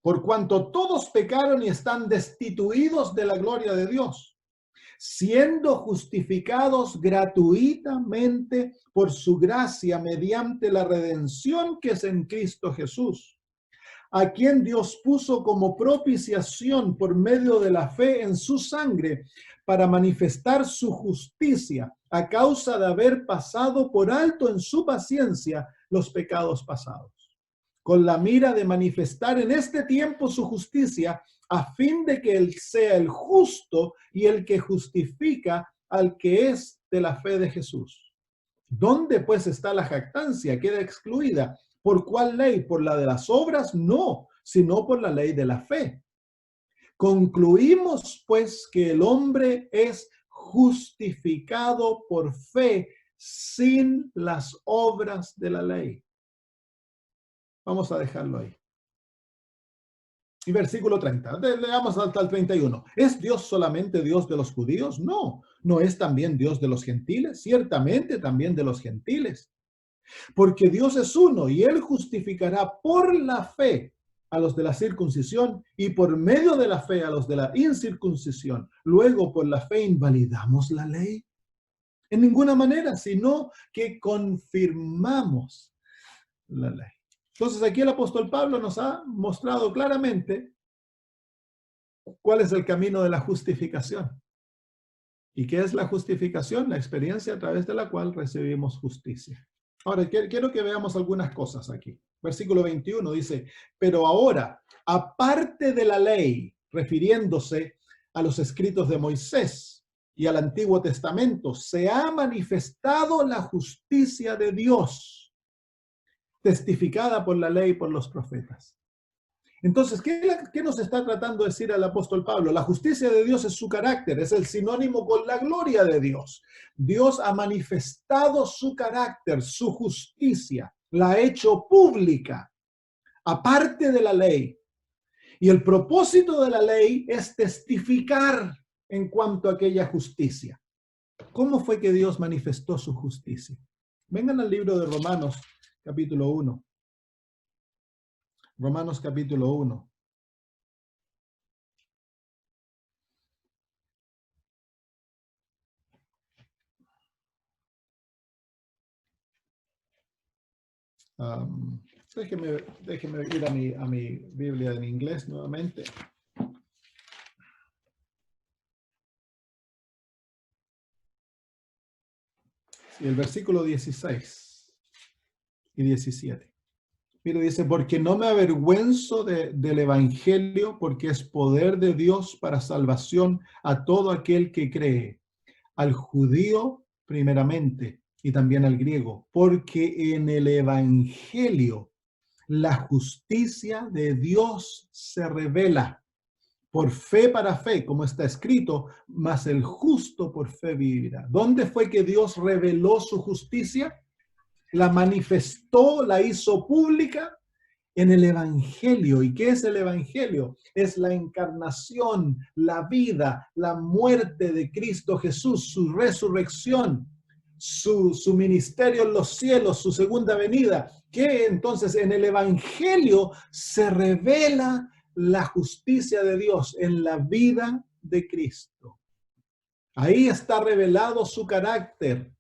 Por cuanto todos pecaron y están destituidos de la gloria de Dios, siendo justificados gratuitamente por su gracia mediante la redención que es en Cristo Jesús, a quien Dios puso como propiciación por medio de la fe en su sangre para manifestar su justicia a causa de haber pasado por alto en su paciencia los pecados pasados, con la mira de manifestar en este tiempo su justicia, a fin de que Él sea el justo y el que justifica al que es de la fe de Jesús. ¿Dónde pues está la jactancia? Queda excluida. ¿Por cuál ley? ¿Por la de las obras? No, sino por la ley de la fe. Concluimos pues que el hombre es justificado por fe sin las obras de la ley. Vamos a dejarlo ahí. Y versículo 30, leamos hasta el 31. ¿Es Dios solamente Dios de los judíos? No. ¿No es también Dios de los gentiles? Ciertamente también de los gentiles. Porque Dios es uno y Él justificará por la fe a los de la circuncisión y por medio de la fe a los de la incircuncisión. Luego, por la fe invalidamos la ley. En ninguna manera, sino que confirmamos la ley. Entonces aquí el apóstol Pablo nos ha mostrado claramente cuál es el camino de la justificación. ¿Y qué es la justificación? La experiencia a través de la cual recibimos justicia. Ahora, quiero que veamos algunas cosas aquí. Versículo 21 dice, pero ahora, aparte de la ley, refiriéndose a los escritos de Moisés y al Antiguo Testamento, se ha manifestado la justicia de Dios, testificada por la ley y por los profetas. Entonces, ¿qué nos está tratando de decir el apóstol Pablo? La justicia de Dios es su carácter, es el sinónimo con la gloria de Dios. Dios ha manifestado su carácter, su justicia, la ha hecho pública, aparte de la ley. Y el propósito de la ley es testificar en cuanto a aquella justicia. ¿Cómo fue que Dios manifestó su justicia? Vengan al libro de Romanos, capítulo 1. Romanos capítulo 1. Déjeme ir a mi Biblia en inglés nuevamente. Y el versículo 16 y 17. Mire, dice, porque no me avergüenzo del evangelio, porque es poder de Dios para salvación a todo aquel que cree, al judío primeramente y también al griego, porque en el evangelio la justicia de Dios se revela por fe para fe, como está escrito, mas el justo por fe vivirá. ¿Dónde fue que Dios reveló su justicia? La manifestó, la hizo pública en el evangelio. ¿Y qué es el evangelio? Es la encarnación, la vida, la muerte de Cristo Jesús, su resurrección, su ministerio en los cielos, su segunda venida. Que entonces en el evangelio se revela la justicia de Dios en la vida de Cristo. Ahí está revelado su carácter.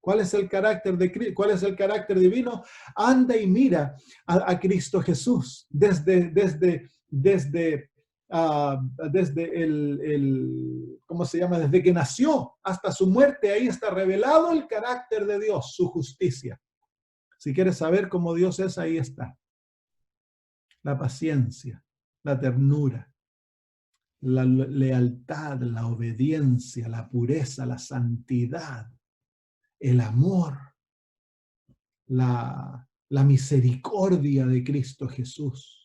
¿Cuál es el carácter de Cristo? ¿Cuál es el carácter divino? Anda y mira a Cristo Jesús desde desde ¿cómo se llama? Desde que nació hasta su muerte, ahí está revelado el carácter de Dios, su justicia. Si quieres saber cómo Dios es, ahí está. La paciencia, la ternura, la lealtad, la obediencia, la pureza, la santidad, el amor, la misericordia de Cristo Jesús.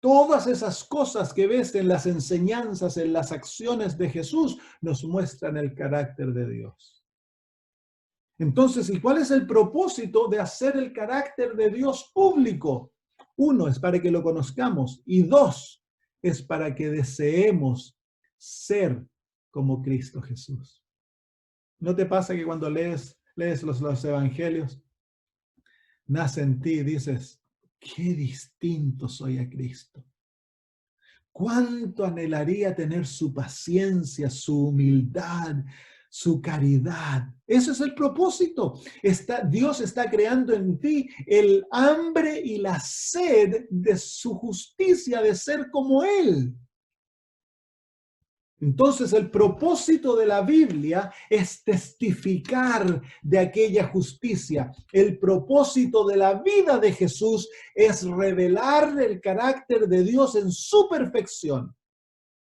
Todas esas cosas que ves en las enseñanzas, en las acciones de Jesús, nos muestran el carácter de Dios. Entonces, ¿y cuál es el propósito de hacer el carácter de Dios público? Uno, es para que lo conozcamos. Y dos, es para que deseemos ser como Cristo Jesús. ¿No te pasa que cuando lees los evangelios, nace en ti y dices, qué distinto soy a Cristo? ¿Cuánto anhelaría tener su paciencia, su humildad, su caridad? Ese es el propósito. Dios está creando en ti el hambre y la sed de su justicia, de ser como Él. Entonces, el propósito de la Biblia es testificar de aquella justicia. El propósito de la vida de Jesús es revelar el carácter de Dios en su perfección.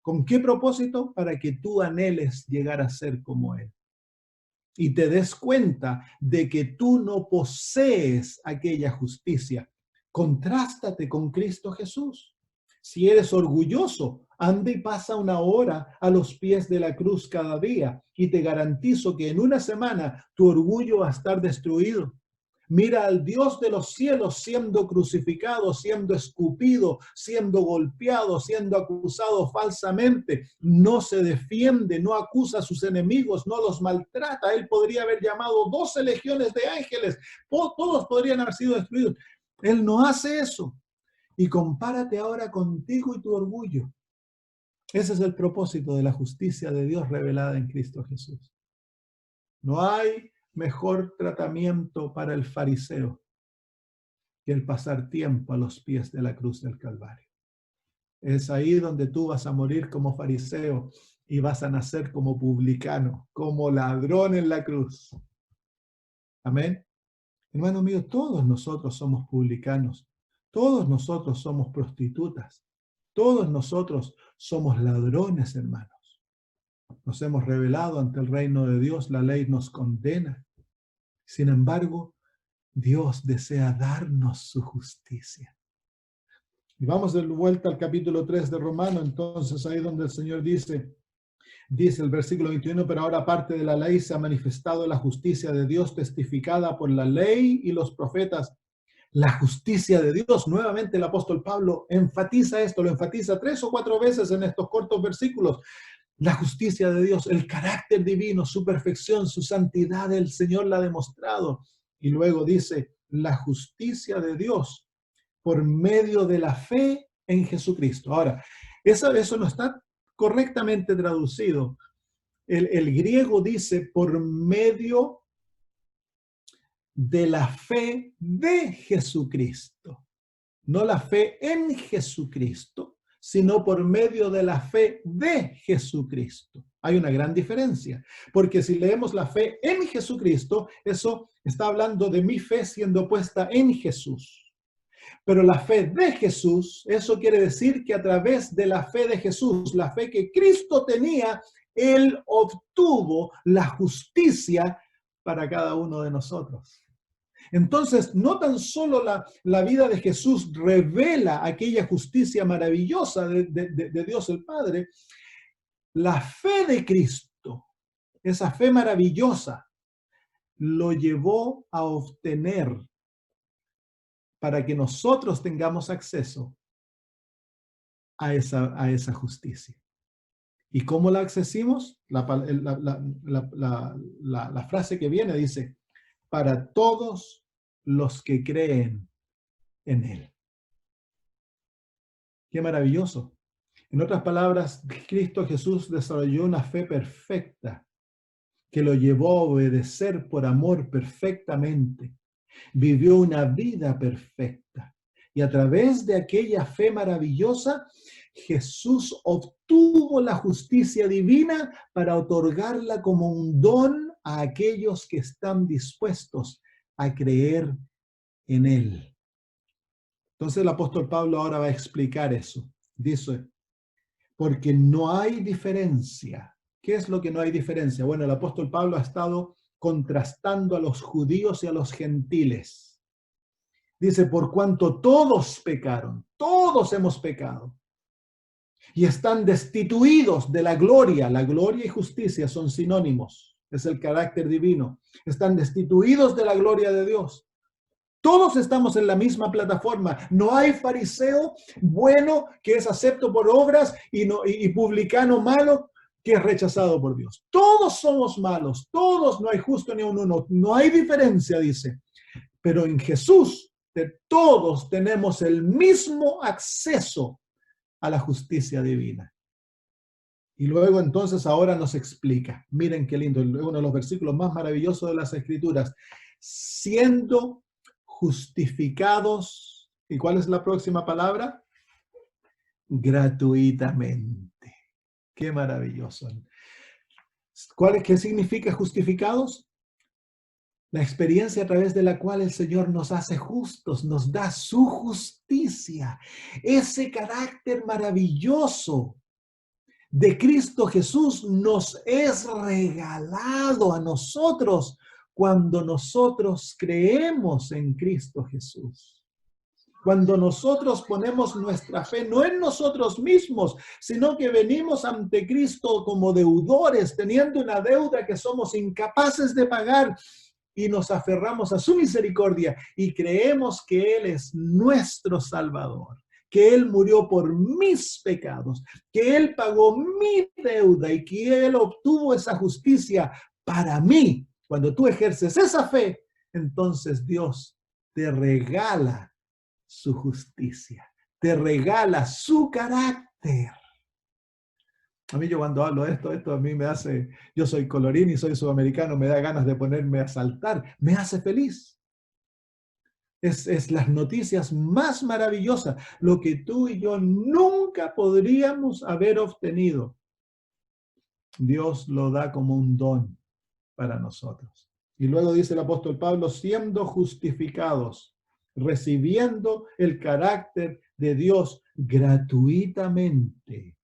¿Con qué propósito? Para que tú anheles llegar a ser como Él. Y te des cuenta de que tú no posees aquella justicia. Contrástate con Cristo Jesús. Si eres orgulloso, anda y pasa una hora a los pies de la cruz cada día y te garantizo que en una semana tu orgullo va a estar destruido. Mira al Dios de los cielos siendo crucificado, siendo escupido, siendo golpeado, siendo acusado falsamente. No se defiende, no acusa a sus enemigos, no los maltrata. Él podría haber llamado 12 legiones de ángeles. Todos podrían haber sido destruidos. Él no hace eso. Y compárate ahora contigo y tu orgullo. Ese es el propósito de la justicia de Dios revelada en Cristo Jesús. No hay mejor tratamiento para el fariseo que el pasar tiempo a los pies de la cruz del Calvario. Es ahí donde tú vas a morir como fariseo y vas a nacer como publicano, como ladrón en la cruz. Amén. Hermano mío, todos nosotros somos publicanos. Todos nosotros somos prostitutas. Todos nosotros somos ladrones, hermanos. Nos hemos rebelado ante el reino de Dios. La ley nos condena. Sin embargo, Dios desea darnos su justicia. Y vamos de vuelta al capítulo 3 de Romano. Entonces, ahí donde el Señor dice el versículo 21, pero ahora aparte de la ley se ha manifestado la justicia de Dios testificada por la ley y los profetas. La justicia de Dios. Nuevamente el apóstol Pablo enfatiza esto, lo enfatiza 3 o 4 veces en estos cortos versículos. La justicia de Dios, el carácter divino, su perfección, su santidad, el Señor la ha demostrado. Y luego dice, la justicia de Dios por medio de la fe en Jesucristo. Ahora, eso no está correctamente traducido. El griego dice por medio de la fe de Jesucristo. No la fe en Jesucristo, sino por medio de la fe de Jesucristo. Hay una gran diferencia, porque si leemos la fe en Jesucristo, eso está hablando de mi fe siendo puesta en Jesús. Pero la fe de Jesús, eso quiere decir que a través de la fe de Jesús, la fe que Cristo tenía, Él obtuvo la justicia para cada uno de nosotros. Entonces, no tan solo la vida de Jesús revela aquella justicia maravillosa de Dios el Padre, la fe de Cristo, esa fe maravillosa, lo llevó a obtener para que nosotros tengamos acceso a esa justicia. ¿Y cómo la accesamos? La frase que viene dice, para todos los que creen en Él. ¡Qué maravilloso! En otras palabras, Cristo Jesús desarrolló una fe perfecta que lo llevó a obedecer por amor perfectamente. Vivió una vida perfecta. Y a través de aquella fe maravillosa, Jesús obtuvo la justicia divina para otorgarla como un don a aquellos que están dispuestos a creer en Él. Entonces el apóstol Pablo ahora va a explicar eso. Dice, porque no hay diferencia. ¿Qué es lo que no hay diferencia? Bueno, el apóstol Pablo ha estado contrastando a los judíos y a los gentiles. Dice, por cuanto todos pecaron, todos hemos pecado y están destituidos de la gloria. La gloria y justicia son sinónimos, es el carácter divino. Están destituidos de la gloria de Dios. Todos estamos en la misma plataforma. No hay fariseo bueno que es acepto por obras y publicano malo que es rechazado por Dios. Todos somos malos, todos, no hay justo ni uno. No hay diferencia, dice. Pero en Jesús de todos tenemos el mismo acceso a la justicia divina. Y luego entonces ahora nos explica. Miren qué lindo, uno de los versículos más maravillosos de las Escrituras. Siendo justificados, ¿y cuál es la próxima palabra? Gratuitamente. Qué maravilloso. ¿Qué significa justificados? La experiencia a través de la cual el Señor nos hace justos, nos da su justicia, ese carácter maravilloso de Cristo Jesús nos es regalado a nosotros cuando nosotros creemos en Cristo Jesús. Cuando nosotros ponemos nuestra fe no en nosotros mismos, sino que venimos ante Cristo como deudores, teniendo una deuda que somos incapaces de pagar y nos aferramos a su misericordia y creemos que Él es nuestro Salvador, que Él murió por mis pecados, que Él pagó mi deuda y que Él obtuvo esa justicia para mí. Cuando tú ejerces esa fe, entonces Dios te regala su justicia, te regala su carácter. A mí yo cuando hablo de esto a mí me hace, yo soy colorín y soy sudamericano, me da ganas de ponerme a saltar, me hace feliz. Es las noticias más maravillosas, lo que tú y yo nunca podríamos haber obtenido. Dios lo da como un don para nosotros. Y luego dice el apóstol Pablo, siendo justificados, recibiendo el carácter de Dios gratuitamente.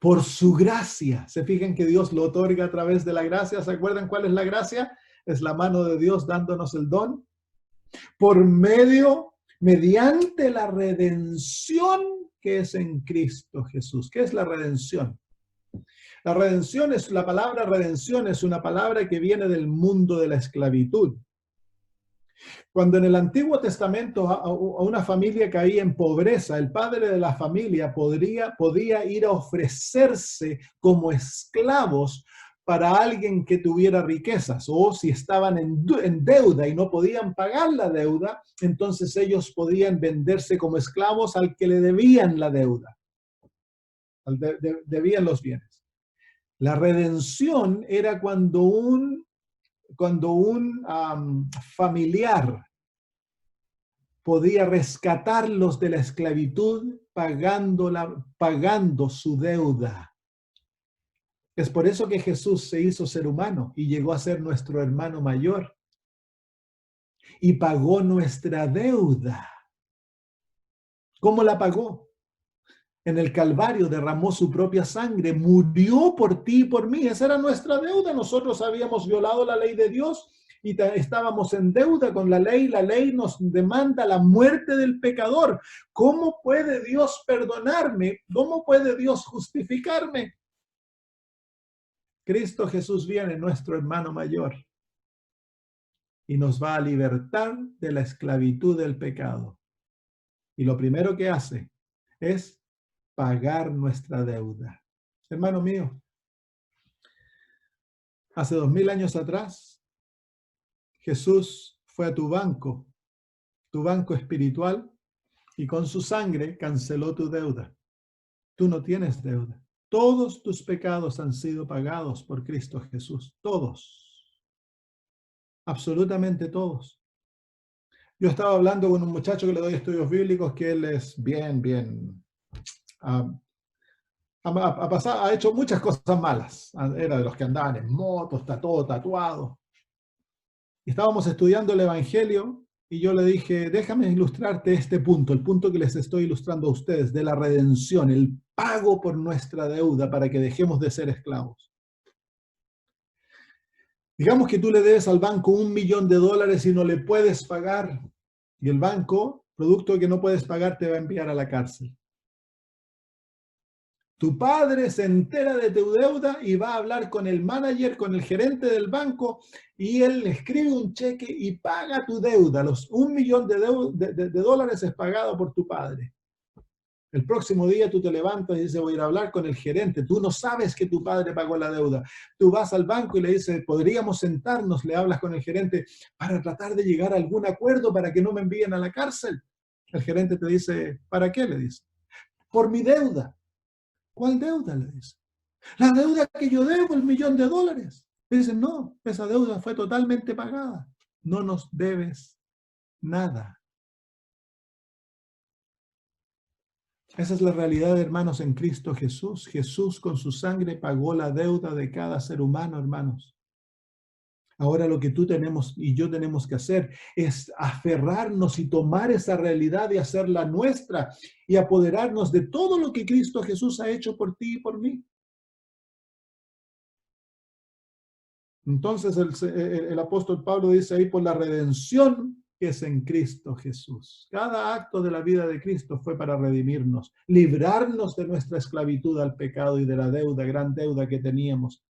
Por su gracia. Se fijan que Dios lo otorga a través de la gracia. ¿Se acuerdan cuál es la gracia? Es la mano de Dios dándonos el don. Mediante la redención que es en Cristo Jesús. ¿Qué es la redención? La palabra redención es una palabra que viene del mundo de la esclavitud. Cuando en el Antiguo Testamento a una familia caía en pobreza, el padre de la familia podía ir a ofrecerse como esclavos para alguien que tuviera riquezas, o si estaban en deuda y no podían pagar la deuda, entonces ellos podían venderse como esclavos al que le debían la deuda, debían los bienes. La redención era cuando un familiar podía rescatarlos de la esclavitud pagando su deuda. Es por eso que Jesús se hizo ser humano y llegó a ser nuestro hermano mayor y pagó nuestra deuda. ¿Cómo la pagó? En el Calvario derramó su propia sangre, murió por ti y por mí. Esa era nuestra deuda. Nosotros habíamos violado la ley de Dios y estábamos en deuda con la ley. La ley nos demanda la muerte del pecador. ¿Cómo puede Dios perdonarme? ¿Cómo puede Dios justificarme? Cristo Jesús viene, nuestro hermano mayor, y nos va a libertar de la esclavitud del pecado. Y lo primero que hace es pagar nuestra deuda. Hermano mío, hace 2000 años atrás, Jesús fue a tu banco espiritual, y con su sangre canceló tu deuda. Tú no tienes deuda. Todos tus pecados han sido pagados por Cristo Jesús. Todos. Absolutamente todos. Yo estaba hablando con un muchacho que le doy estudios bíblicos, que él es bien Ha, ha hecho muchas cosas malas. Era de los que andaban en motos, está todo tatuado. Estábamos estudiando el Evangelio y yo le dije, déjame ilustrarte este punto, el punto que les estoy ilustrando a ustedes, de la redención, el pago por nuestra deuda para que dejemos de ser esclavos. Digamos que tú le debes al banco $1.000.000 y no le puedes pagar, y el banco, producto de que no puedes pagar, te va a enviar a la cárcel. Tu padre se entera de tu deuda y va a hablar con el manager, con el gerente del banco, y él le escribe un cheque y paga tu deuda. Los $1.000.000 es pagado por tu padre. El próximo día tú te levantas y dices, voy a ir a hablar con el gerente. Tú no sabes que tu padre pagó la deuda. Tú vas al banco y le dices, podríamos sentarnos, le hablas con el gerente para tratar de llegar a algún acuerdo para que no me envíen a la cárcel. El gerente te dice, ¿para qué? Le dice, por mi deuda. ¿Cuál deuda? Le dice. La deuda que yo debo, $1.000.000. Le dicen, no, esa deuda fue totalmente pagada. No nos debes nada. Esa es la realidad, hermanos, en Cristo Jesús. Jesús con su sangre pagó la deuda de cada ser humano, hermanos. Ahora lo que tú tenemos y yo tenemos que hacer es aferrarnos y tomar esa realidad y hacerla nuestra y apoderarnos de todo lo que Cristo Jesús ha hecho por ti y por mí. Entonces el apóstol Pablo dice ahí, por la redención que es en Cristo Jesús. Cada acto de la vida de Cristo fue para redimirnos, librarnos de nuestra esclavitud al pecado y de la deuda, gran deuda que teníamos.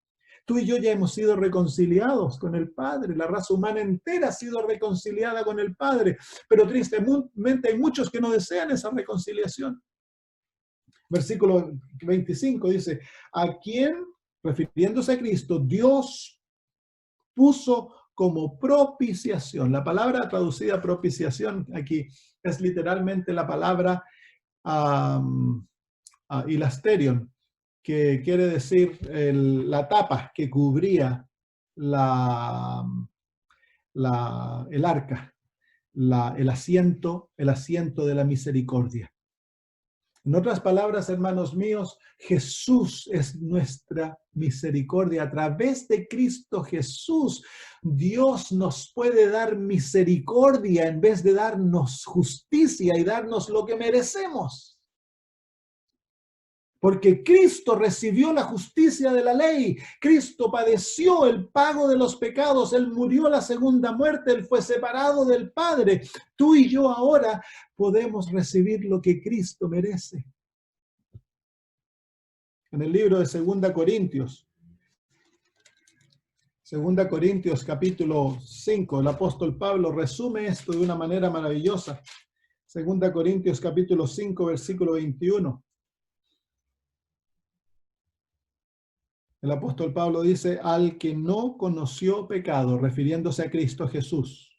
Tú y yo ya hemos sido reconciliados con el Padre, la raza humana entera ha sido reconciliada con el Padre, pero tristemente hay muchos que no desean esa reconciliación. Versículo 25 dice, a quien, refiriéndose a Cristo, Dios puso como propiciación. La palabra traducida propiciación aquí es literalmente la palabra hilasterion, que quiere decir la tapa que cubría el arca, el asiento de la misericordia. En otras palabras, hermanos míos, Jesús es nuestra misericordia. A través de Cristo Jesús, Dios nos puede dar misericordia en vez de darnos justicia y darnos lo que merecemos. Porque Cristo recibió la justicia de la ley. Cristo padeció el pago de los pecados. Él murió la segunda muerte. Él fue separado del Padre. Tú y yo ahora podemos recibir lo que Cristo merece. En el libro de 2 Corintios capítulo 5, el apóstol Pablo resume esto de una manera maravillosa. 2 Corintios capítulo 5, versículo 21. El apóstol Pablo dice, al que no conoció pecado, refiriéndose a Cristo Jesús.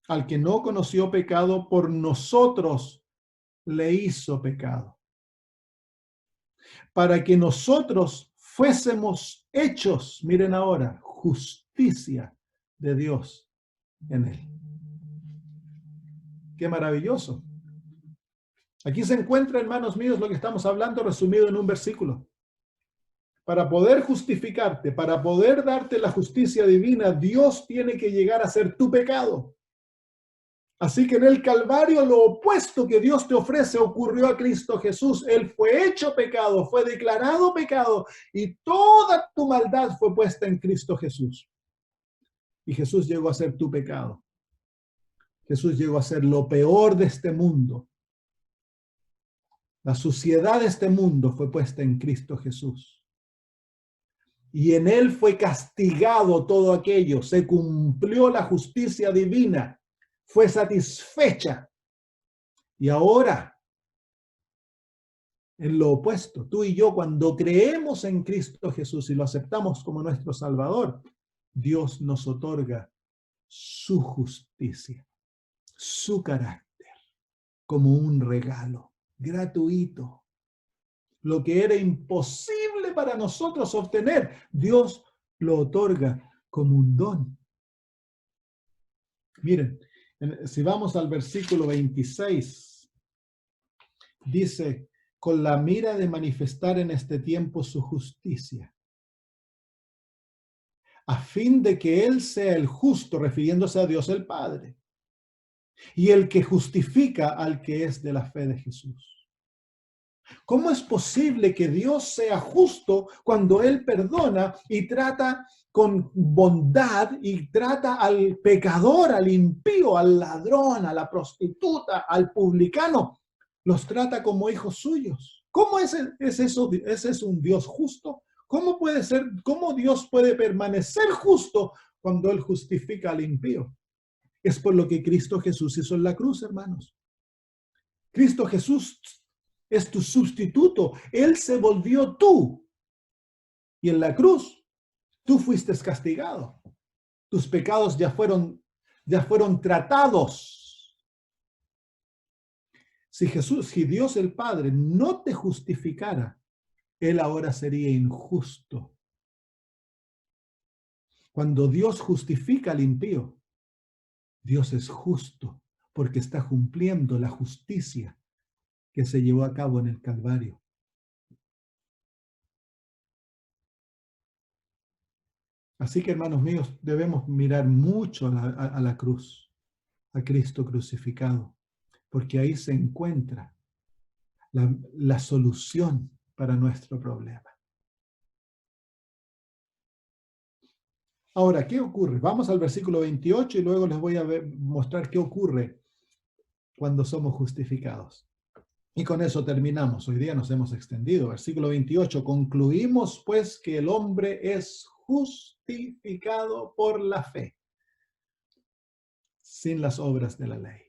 Al que no conoció pecado, por nosotros le hizo pecado. Para que nosotros fuésemos hechos, miren ahora, justicia de Dios en él. Qué maravilloso. Aquí se encuentra, hermanos míos, lo que estamos hablando resumido en un versículo. Para poder justificarte, para poder darte la justicia divina, Dios tiene que llegar a ser tu pecado. Así que en el Calvario lo opuesto que Dios te ofrece ocurrió a Cristo Jesús. Él fue hecho pecado, fue declarado pecado y toda tu maldad fue puesta en Cristo Jesús. Y Jesús llegó a ser tu pecado. Jesús llegó a ser lo peor de este mundo. La suciedad de este mundo fue puesta en Cristo Jesús. Y en él fue castigado todo aquello. Se cumplió la justicia divina. Fue satisfecha. Y ahora, en lo opuesto, tú y yo, cuando creemos en Cristo Jesús y lo aceptamos como nuestro Salvador, Dios nos otorga su justicia, su carácter, como un regalo gratuito. Lo que era imposible para nosotros obtener, Dios lo otorga como un don. Miren, si vamos al versículo 26, dice, con la mira de manifestar en este tiempo su justicia, a fin de que Él sea el justo, refiriéndose a Dios el Padre, y el que justifica al que es de la fe de Jesús. ¿Cómo es posible que Dios sea justo cuando Él perdona y trata con bondad y trata al pecador, al impío, al ladrón, a la prostituta, al publicano? Los trata como hijos suyos. ¿Cómo es eso? ¿Ese es un Dios justo? ¿Cómo puede ser, cómo Dios puede permanecer justo cuando Él justifica al impío? Es por lo que Cristo Jesús hizo en la cruz, hermanos. Cristo Jesús es tu sustituto. Él se volvió tú. Y en la cruz, tú fuiste castigado. Tus pecados ya fueron tratados. Si Dios el Padre no te justificara, Él ahora sería injusto. Cuando Dios justifica al impío, Dios es justo porque está cumpliendo la justicia que se llevó a cabo en el Calvario. Así que, hermanos míos, debemos mirar mucho a la cruz, a Cristo crucificado, porque ahí se encuentra la solución para nuestro problema. Ahora, ¿qué ocurre? Vamos al versículo 28 y luego les voy a mostrar qué ocurre cuando somos justificados. Y con eso terminamos. Hoy día nos hemos extendido. Versículo 28. Concluimos pues que el hombre es justificado por la fe, sin las obras de la ley.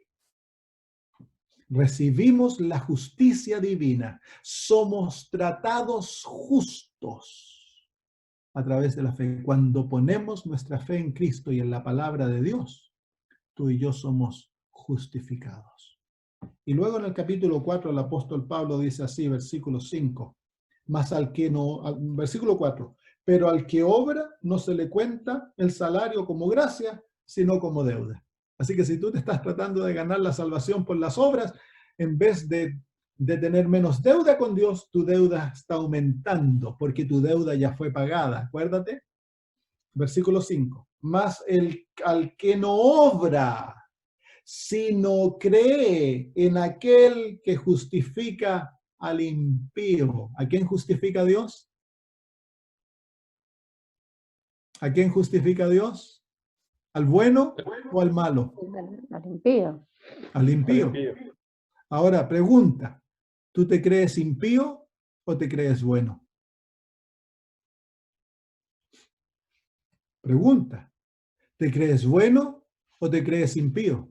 Recibimos la justicia divina. Somos tratados justos a través de la fe. Cuando ponemos nuestra fe en Cristo y en la palabra de Dios, tú y yo somos justificados. Y luego en el capítulo 4 el apóstol Pablo dice así, versículo 5, versículo 4, pero al que obra no se le cuenta el salario como gracia, sino como deuda. Así que si tú te estás tratando de ganar la salvación por las obras, en vez de tener menos deuda con Dios, tu deuda está aumentando, porque tu deuda ya fue pagada. Acuérdate. Versículo 5. Mas al que no obra, sino cree en aquel que justifica al impío. ¿A quién justifica Dios? ¿A quién justifica Dios? ¿Al bueno o al malo? Al impío. Al impío. Ahora, pregunta, ¿tú te crees impío o te crees bueno? Pregunta, ¿te crees bueno o te crees impío?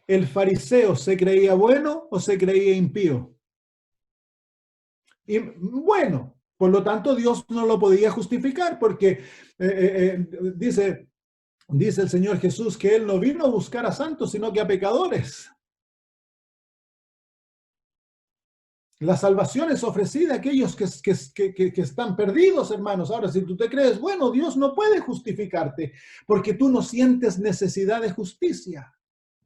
¿El fariseo se creía bueno o se creía impío? Y bueno, por lo tanto Dios no lo podía justificar porque dice el Señor Jesús que Él no vino a buscar a santos, sino que a pecadores. La salvación es ofrecida a aquellos que están perdidos, hermanos. Ahora, si tú te crees, bueno, Dios no puede justificarte porque tú no sientes necesidad de justicia.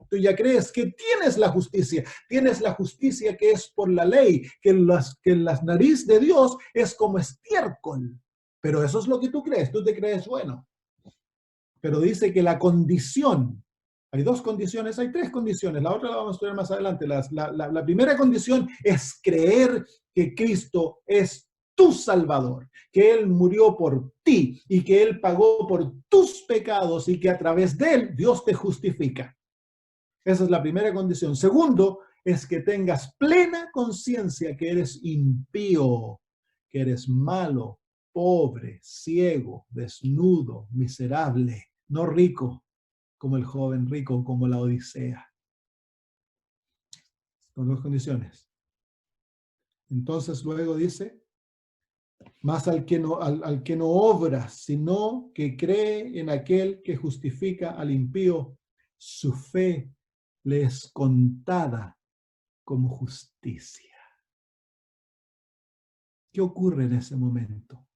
Tú ya crees que tienes la justicia que es por la ley, que la nariz de Dios es como estiércol. Pero eso es lo que tú te crees bueno. Pero dice que la condición, hay dos condiciones, hay tres condiciones, la otra la vamos a estudiar más adelante. La primera condición es creer que Cristo es tu Salvador, que Él murió por ti y que Él pagó por tus pecados y que a través de Él Dios te justifica. Esa es la primera condición. Segundo, es que tengas plena conciencia que eres impío, que eres malo, pobre, ciego, desnudo, miserable, no rico, como el joven rico, como la Odisea. Son dos condiciones. Entonces luego dice, más al que no obra, sino que cree en aquel que justifica al impío, su fe le es contada como justicia. ¿Qué ocurre en ese momento?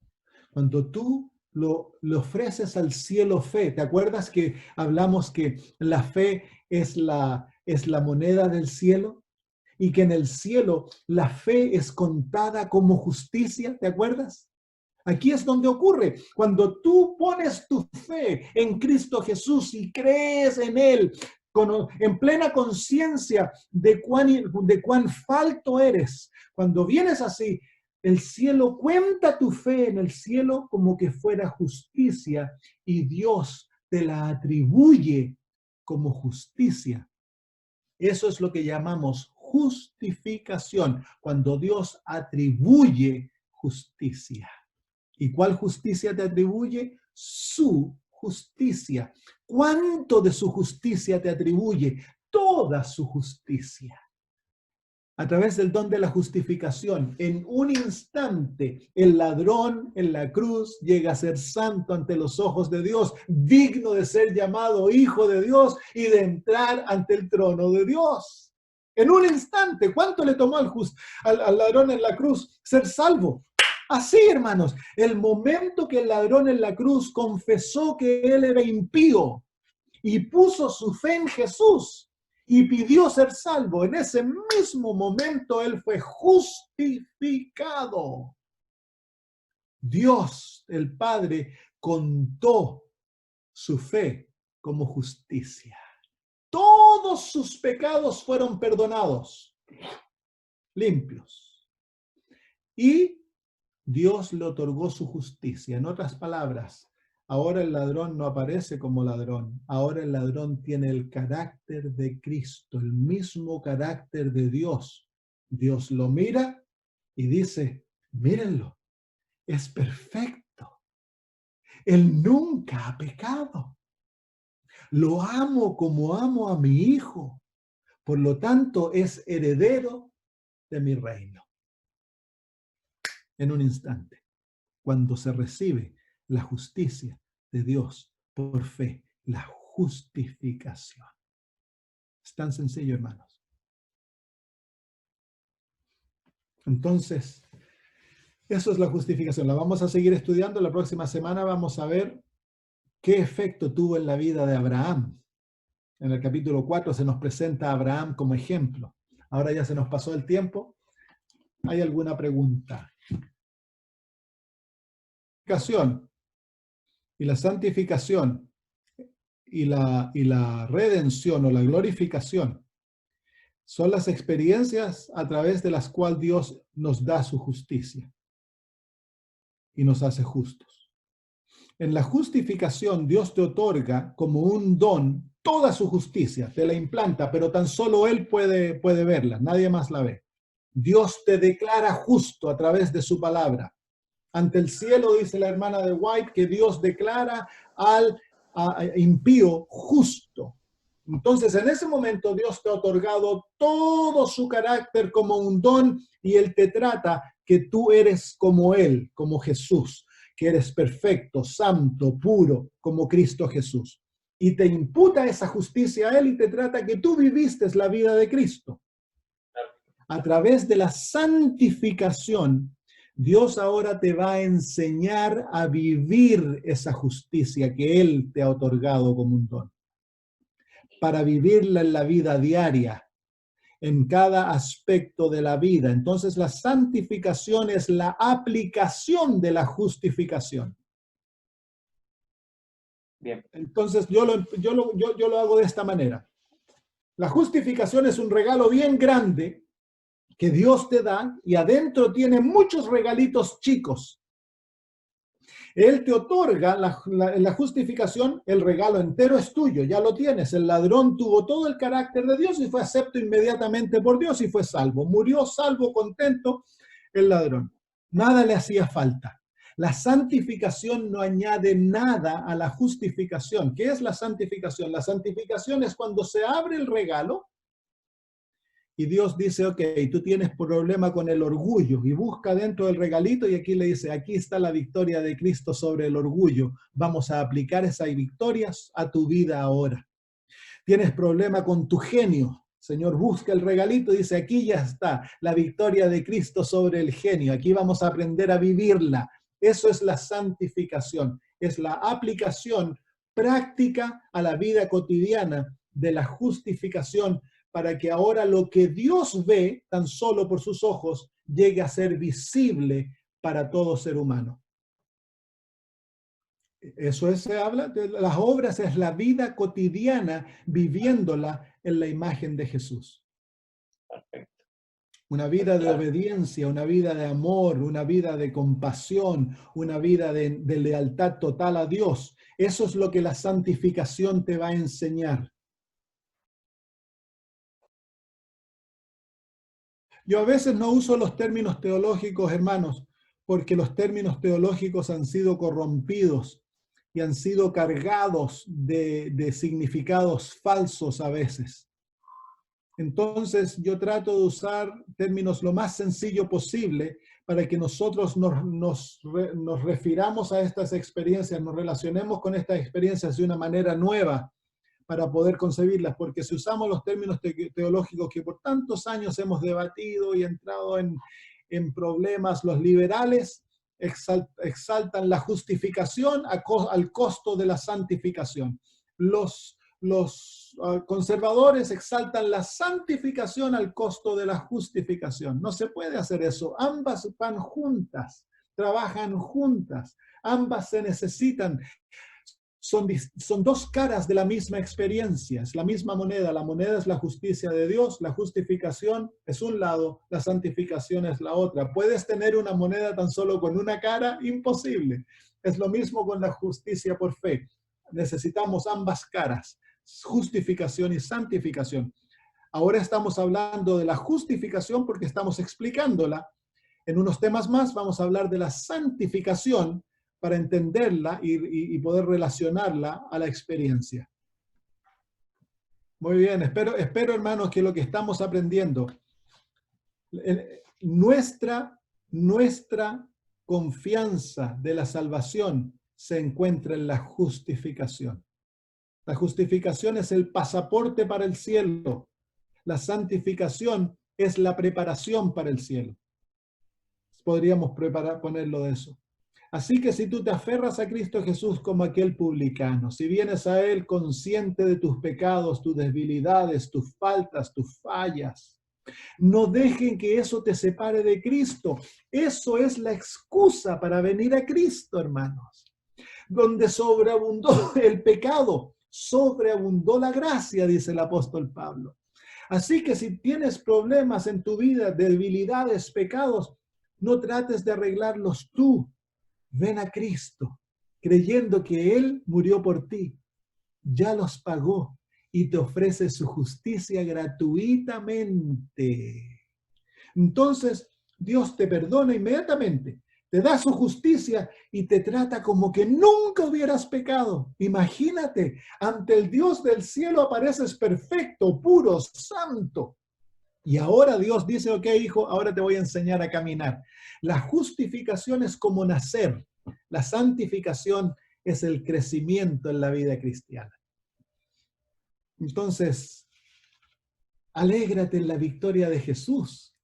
Cuando tú le ofreces al cielo fe, ¿te acuerdas que hablamos que la fe es la moneda del cielo? y que en el cielo la fe es contada como justicia, ¿te acuerdas? Aquí es donde ocurre, cuando tú pones tu fe en Cristo Jesús y crees en Él, en plena conciencia de cuán falto eres. Cuando vienes así, el cielo cuenta tu fe en el cielo como que fuera justicia y Dios te la atribuye como justicia. Eso es lo que llamamos justificación, cuando Dios atribuye justicia. ¿Y cuál justicia te atribuye? Su justicia. ¿Cuánto de su justicia te atribuye? Toda su justicia. A través del don de la justificación, en un instante, el ladrón en la cruz llega a ser santo ante los ojos de Dios, digno de ser llamado hijo de Dios y de entrar ante el trono de Dios. En un instante, ¿cuánto le tomó al ladrón en la cruz ser salvo? Así, hermanos, el momento que el ladrón en la cruz confesó que él era impío y puso su fe en Jesús y pidió ser salvo, en ese mismo momento él fue justificado. Dios, el Padre, contó su fe como justicia. Todos sus pecados fueron perdonados, limpios. Y Dios le otorgó su justicia. En otras palabras, ahora el ladrón no aparece como ladrón. Ahora el ladrón tiene el carácter de Cristo, el mismo carácter de Dios. Dios lo mira y dice, mírenlo, es perfecto. Él nunca ha pecado. Lo amo como amo a mi hijo. Por lo tanto, es heredero de mi reino. En un instante, cuando se recibe la justicia de Dios por fe, la justificación. Es tan sencillo, hermanos. Entonces, eso es la justificación. La vamos a seguir estudiando. La próxima semana vamos a ver qué efecto tuvo en la vida de Abraham. En el capítulo 4 se nos presenta a Abraham como ejemplo. Ahora ya se nos pasó el tiempo. ¿Hay alguna pregunta? Y la santificación y la redención o la glorificación son las experiencias a través de las cuales Dios nos da su justicia y nos hace justos. En la justificación, Dios te otorga como un don toda su justicia, te la implanta, pero tan solo Él puede verla, nadie más la ve. Dios te declara justo a través de su palabra. Ante el cielo, dice la hermana de White, que Dios declara al impío justo. Entonces, en ese momento, Dios te ha otorgado todo su carácter como un don y Él te trata que tú eres como Él, como Jesús, que eres perfecto, santo, puro, como Cristo Jesús. Y te imputa esa justicia a Él y te trata que tú viviste la vida de Cristo. A través de la santificación, Dios ahora te va a enseñar a vivir esa justicia que Él te ha otorgado como un don, para vivirla en la vida diaria, en cada aspecto de la vida. Entonces la santificación es la aplicación de la justificación. Bien. Entonces yo lo hago de esta manera. La justificación es un regalo bien grande que Dios te da y adentro tiene muchos regalitos chicos. Él te otorga la justificación, el regalo entero es tuyo, ya lo tienes. El ladrón tuvo todo el carácter de Dios y fue acepto inmediatamente por Dios y fue salvo. Murió salvo, contento el ladrón. Nada le hacía falta. La santificación no añade nada a la justificación. ¿Qué es la santificación? La santificación es cuando se abre el regalo y Dios dice, ok, tú tienes problema con el orgullo y busca dentro del regalito y aquí le dice, aquí está la victoria de Cristo sobre el orgullo. Vamos a aplicar esas victorias a tu vida ahora. Tienes problema con tu genio. Señor, busca el regalito y dice, aquí ya está la victoria de Cristo sobre el genio. Aquí vamos a aprender a vivirla. Eso es la santificación. Es la aplicación práctica a la vida cotidiana de la justificación para que ahora lo que Dios ve tan solo por sus ojos llegue a ser visible para todo ser humano. Eso es, se habla de las obras, es la vida cotidiana viviéndola en la imagen de Jesús. Perfecto. Una vida de Claro. obediencia, una vida de amor, una vida de compasión, una vida de lealtad total a Dios. Eso es lo que la santificación te va a enseñar. Yo a veces no uso los términos teológicos, hermanos, porque los términos teológicos han sido corrompidos y han sido cargados de significados falsos a veces. Entonces yo trato de usar términos lo más sencillo posible para que nosotros nos refiramos a estas experiencias, nos relacionemos con estas experiencias de una manera nueva para poder concebirlas, porque si usamos los términos teológicos que por tantos años hemos debatido y entrado en problemas, los liberales exaltan la justificación al costo de la santificación. Los conservadores exaltan la santificación al costo de la justificación. No se puede hacer eso. Ambas van juntas, trabajan juntas, ambas se necesitan. Son dos caras de la misma experiencia, es la misma moneda. La moneda es la justicia de Dios, la justificación es un lado, la santificación es la otra. ¿Puedes tener una moneda tan solo con una cara? Imposible. Es lo mismo con la justicia por fe. Necesitamos ambas caras, justificación y santificación. Ahora estamos hablando de la justificación porque estamos explicándola. En unos temas más vamos a hablar de la santificación para entenderla y poder relacionarla a la experiencia. Muy bien, espero hermanos que lo que estamos aprendiendo, nuestra confianza de la salvación se encuentra en la justificación. La justificación es el pasaporte para el cielo. La santificación es la preparación para el cielo. Podríamos ponerlo de eso. Así que si tú te aferras a Cristo Jesús como aquel publicano, si vienes a Él consciente de tus pecados, tus debilidades, tus faltas, tus fallas, no dejen que eso te separe de Cristo. Eso es la excusa para venir a Cristo, hermanos. Donde sobreabundó el pecado, sobreabundó la gracia, dice el apóstol Pablo. Así que si tienes problemas en tu vida, debilidades, pecados, no trates de arreglarlos tú. Ven a Cristo, creyendo que Él murió por ti, ya los pagó y te ofrece su justicia gratuitamente. Entonces, Dios te perdona inmediatamente, te da su justicia y te trata como que nunca hubieras pecado. Imagínate, ante el Dios del cielo apareces perfecto, puro, santo. Y ahora Dios dice, ok, hijo, ahora te voy a enseñar a caminar. La justificación es como nacer. La santificación es el crecimiento en la vida cristiana. Entonces, alégrate en la victoria de Jesús.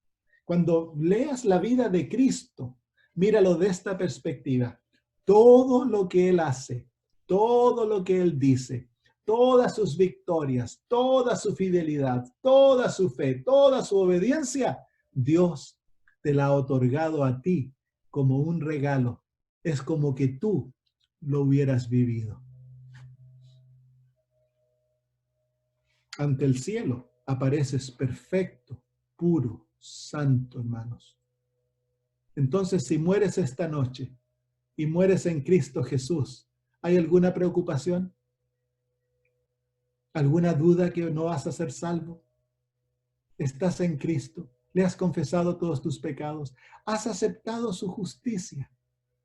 Cuando leas la vida de Cristo, míralo de esta perspectiva. Todo lo que Él hace, todo lo que Él dice, todas sus victorias, toda su fidelidad, toda su fe, toda su obediencia, Dios te la ha otorgado a ti como un regalo. Es como que tú lo hubieras vivido. Ante el cielo apareces perfecto, puro, santo, hermanos. Entonces, si mueres esta noche y mueres en Cristo Jesús, ¿hay alguna preocupación? ¿Alguna duda que no vas a ser salvo? Estás en Cristo, le has confesado todos tus pecados, has aceptado su justicia,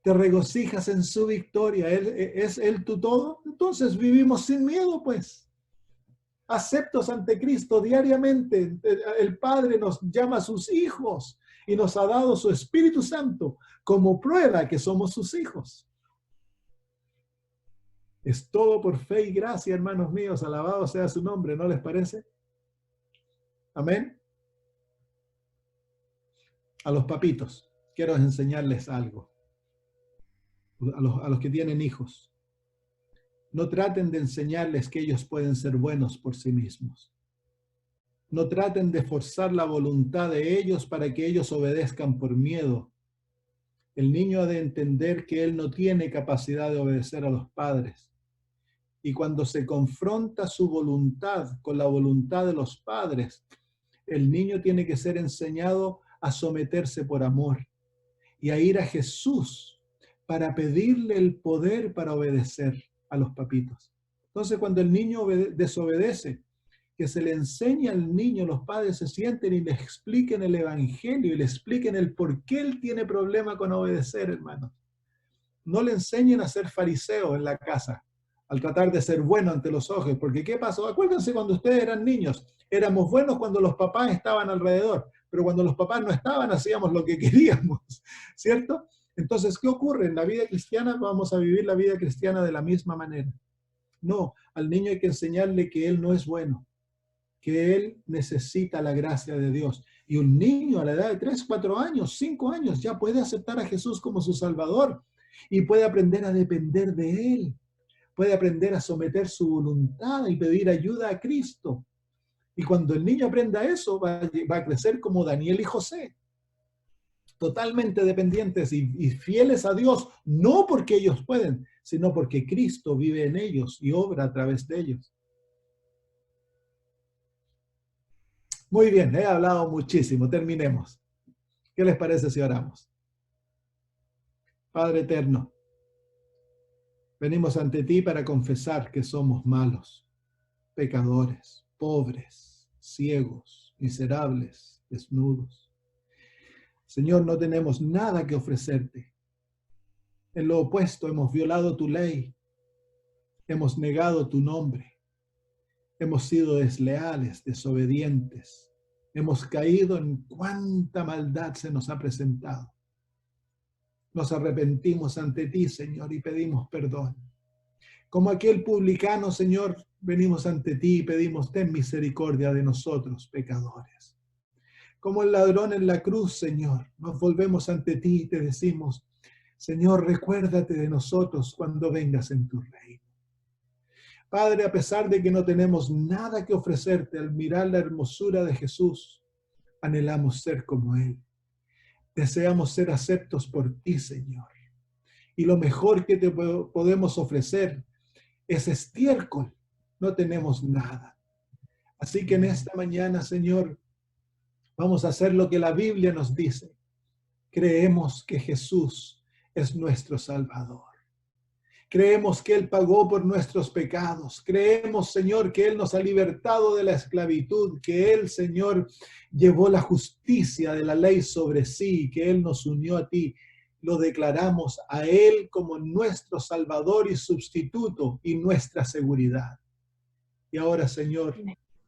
te regocijas en su victoria, ¿es Él tu todo? Entonces vivimos sin miedo, pues. Aceptos ante Cristo diariamente. El Padre nos llama sus hijos y nos ha dado su Espíritu Santo como prueba que somos sus hijos. Es todo por fe y gracia, hermanos míos, alabado sea su nombre, ¿no les parece? Amén. A los papitos, quiero enseñarles algo. A los que tienen hijos. No traten de enseñarles que ellos pueden ser buenos por sí mismos. No traten de forzar la voluntad de ellos para que ellos obedezcan por miedo. El niño ha de entender que él no tiene capacidad de obedecer a los padres. Y cuando se confronta su voluntad con la voluntad de los padres, el niño tiene que ser enseñado a someterse por amor y a ir a Jesús para pedirle el poder para obedecer a los papitos. Entonces, cuando el niño desobedece, que se le enseña al niño, los padres se sienten y le expliquen el evangelio y le expliquen el por qué él tiene problema con obedecer, hermano. No le enseñen a ser fariseo en la casa, al tratar de ser bueno ante los ojos, porque ¿qué pasó? Acuérdense cuando ustedes eran niños, éramos buenos cuando los papás estaban alrededor, pero cuando los papás no estaban hacíamos lo que queríamos, ¿cierto? Entonces, ¿qué ocurre? En la vida cristiana vamos a vivir la vida cristiana de la misma manera. No, al niño hay que enseñarle que él no es bueno, que él necesita la gracia de Dios. Y un niño a la edad de 3, 4 años, 5 años, ya puede aceptar a Jesús como su Salvador y puede aprender a depender de él. Puede aprender a someter su voluntad y pedir ayuda a Cristo. Y cuando el niño aprenda eso, va a crecer como Daniel y José, totalmente dependientes y fieles a Dios, no porque ellos pueden, sino porque Cristo vive en ellos y obra a través de ellos. Muy bien, he hablado muchísimo, terminemos. ¿Qué les parece si oramos? Padre eterno, venimos ante ti para confesar que somos malos, pecadores, pobres, ciegos, miserables, desnudos. Señor, no tenemos nada que ofrecerte. En lo opuesto, hemos violado tu ley, hemos negado tu nombre, hemos sido desleales, desobedientes, hemos caído en cuánta maldad se nos ha presentado. Nos arrepentimos ante ti, Señor, y pedimos perdón. Como aquel publicano, Señor, venimos ante ti y pedimos, ten misericordia de nosotros, pecadores. Como el ladrón en la cruz, Señor, nos volvemos ante ti y te decimos, Señor, recuérdate de nosotros cuando vengas en tu reino. Padre, a pesar de que no tenemos nada que ofrecerte, al mirar la hermosura de Jesús, anhelamos ser como Él. Deseamos ser aceptos por ti, Señor. Y lo mejor que te podemos ofrecer es estiércol. No tenemos nada. Así que en esta mañana, Señor, vamos a hacer lo que la Biblia nos dice. Creemos que Jesús es nuestro Salvador. Creemos que Él pagó por nuestros pecados. Creemos, Señor, que Él nos ha libertado de la esclavitud, que Él, Señor, llevó la justicia de la ley sobre sí, que Él nos unió a ti. Lo declaramos a Él como nuestro Salvador y sustituto y nuestra seguridad. Y ahora, Señor,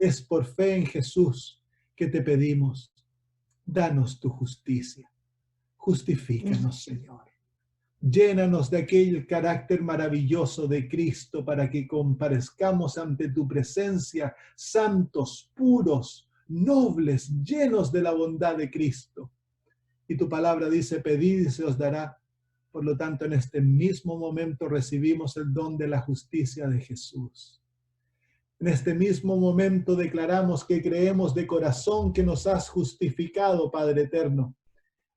es por fe en Jesús que te pedimos, danos tu justicia. Justifícanos, Señor. Llénanos de aquel carácter maravilloso de Cristo para que comparezcamos ante tu presencia santos, puros, nobles, llenos de la bondad de Cristo. Y tu palabra dice, pedid y se os dará. Por lo tanto, en este mismo momento recibimos el don de la justicia de Jesús. En este mismo momento declaramos que creemos de corazón que nos has justificado, Padre eterno.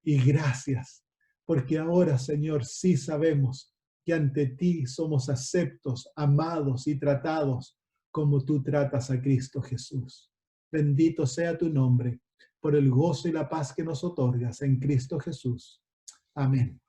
Y gracias. Porque ahora, Señor, sí sabemos que ante ti somos aceptos, amados y tratados como tú tratas a Cristo Jesús. Bendito sea tu nombre, por el gozo y la paz que nos otorgas en Cristo Jesús. Amén.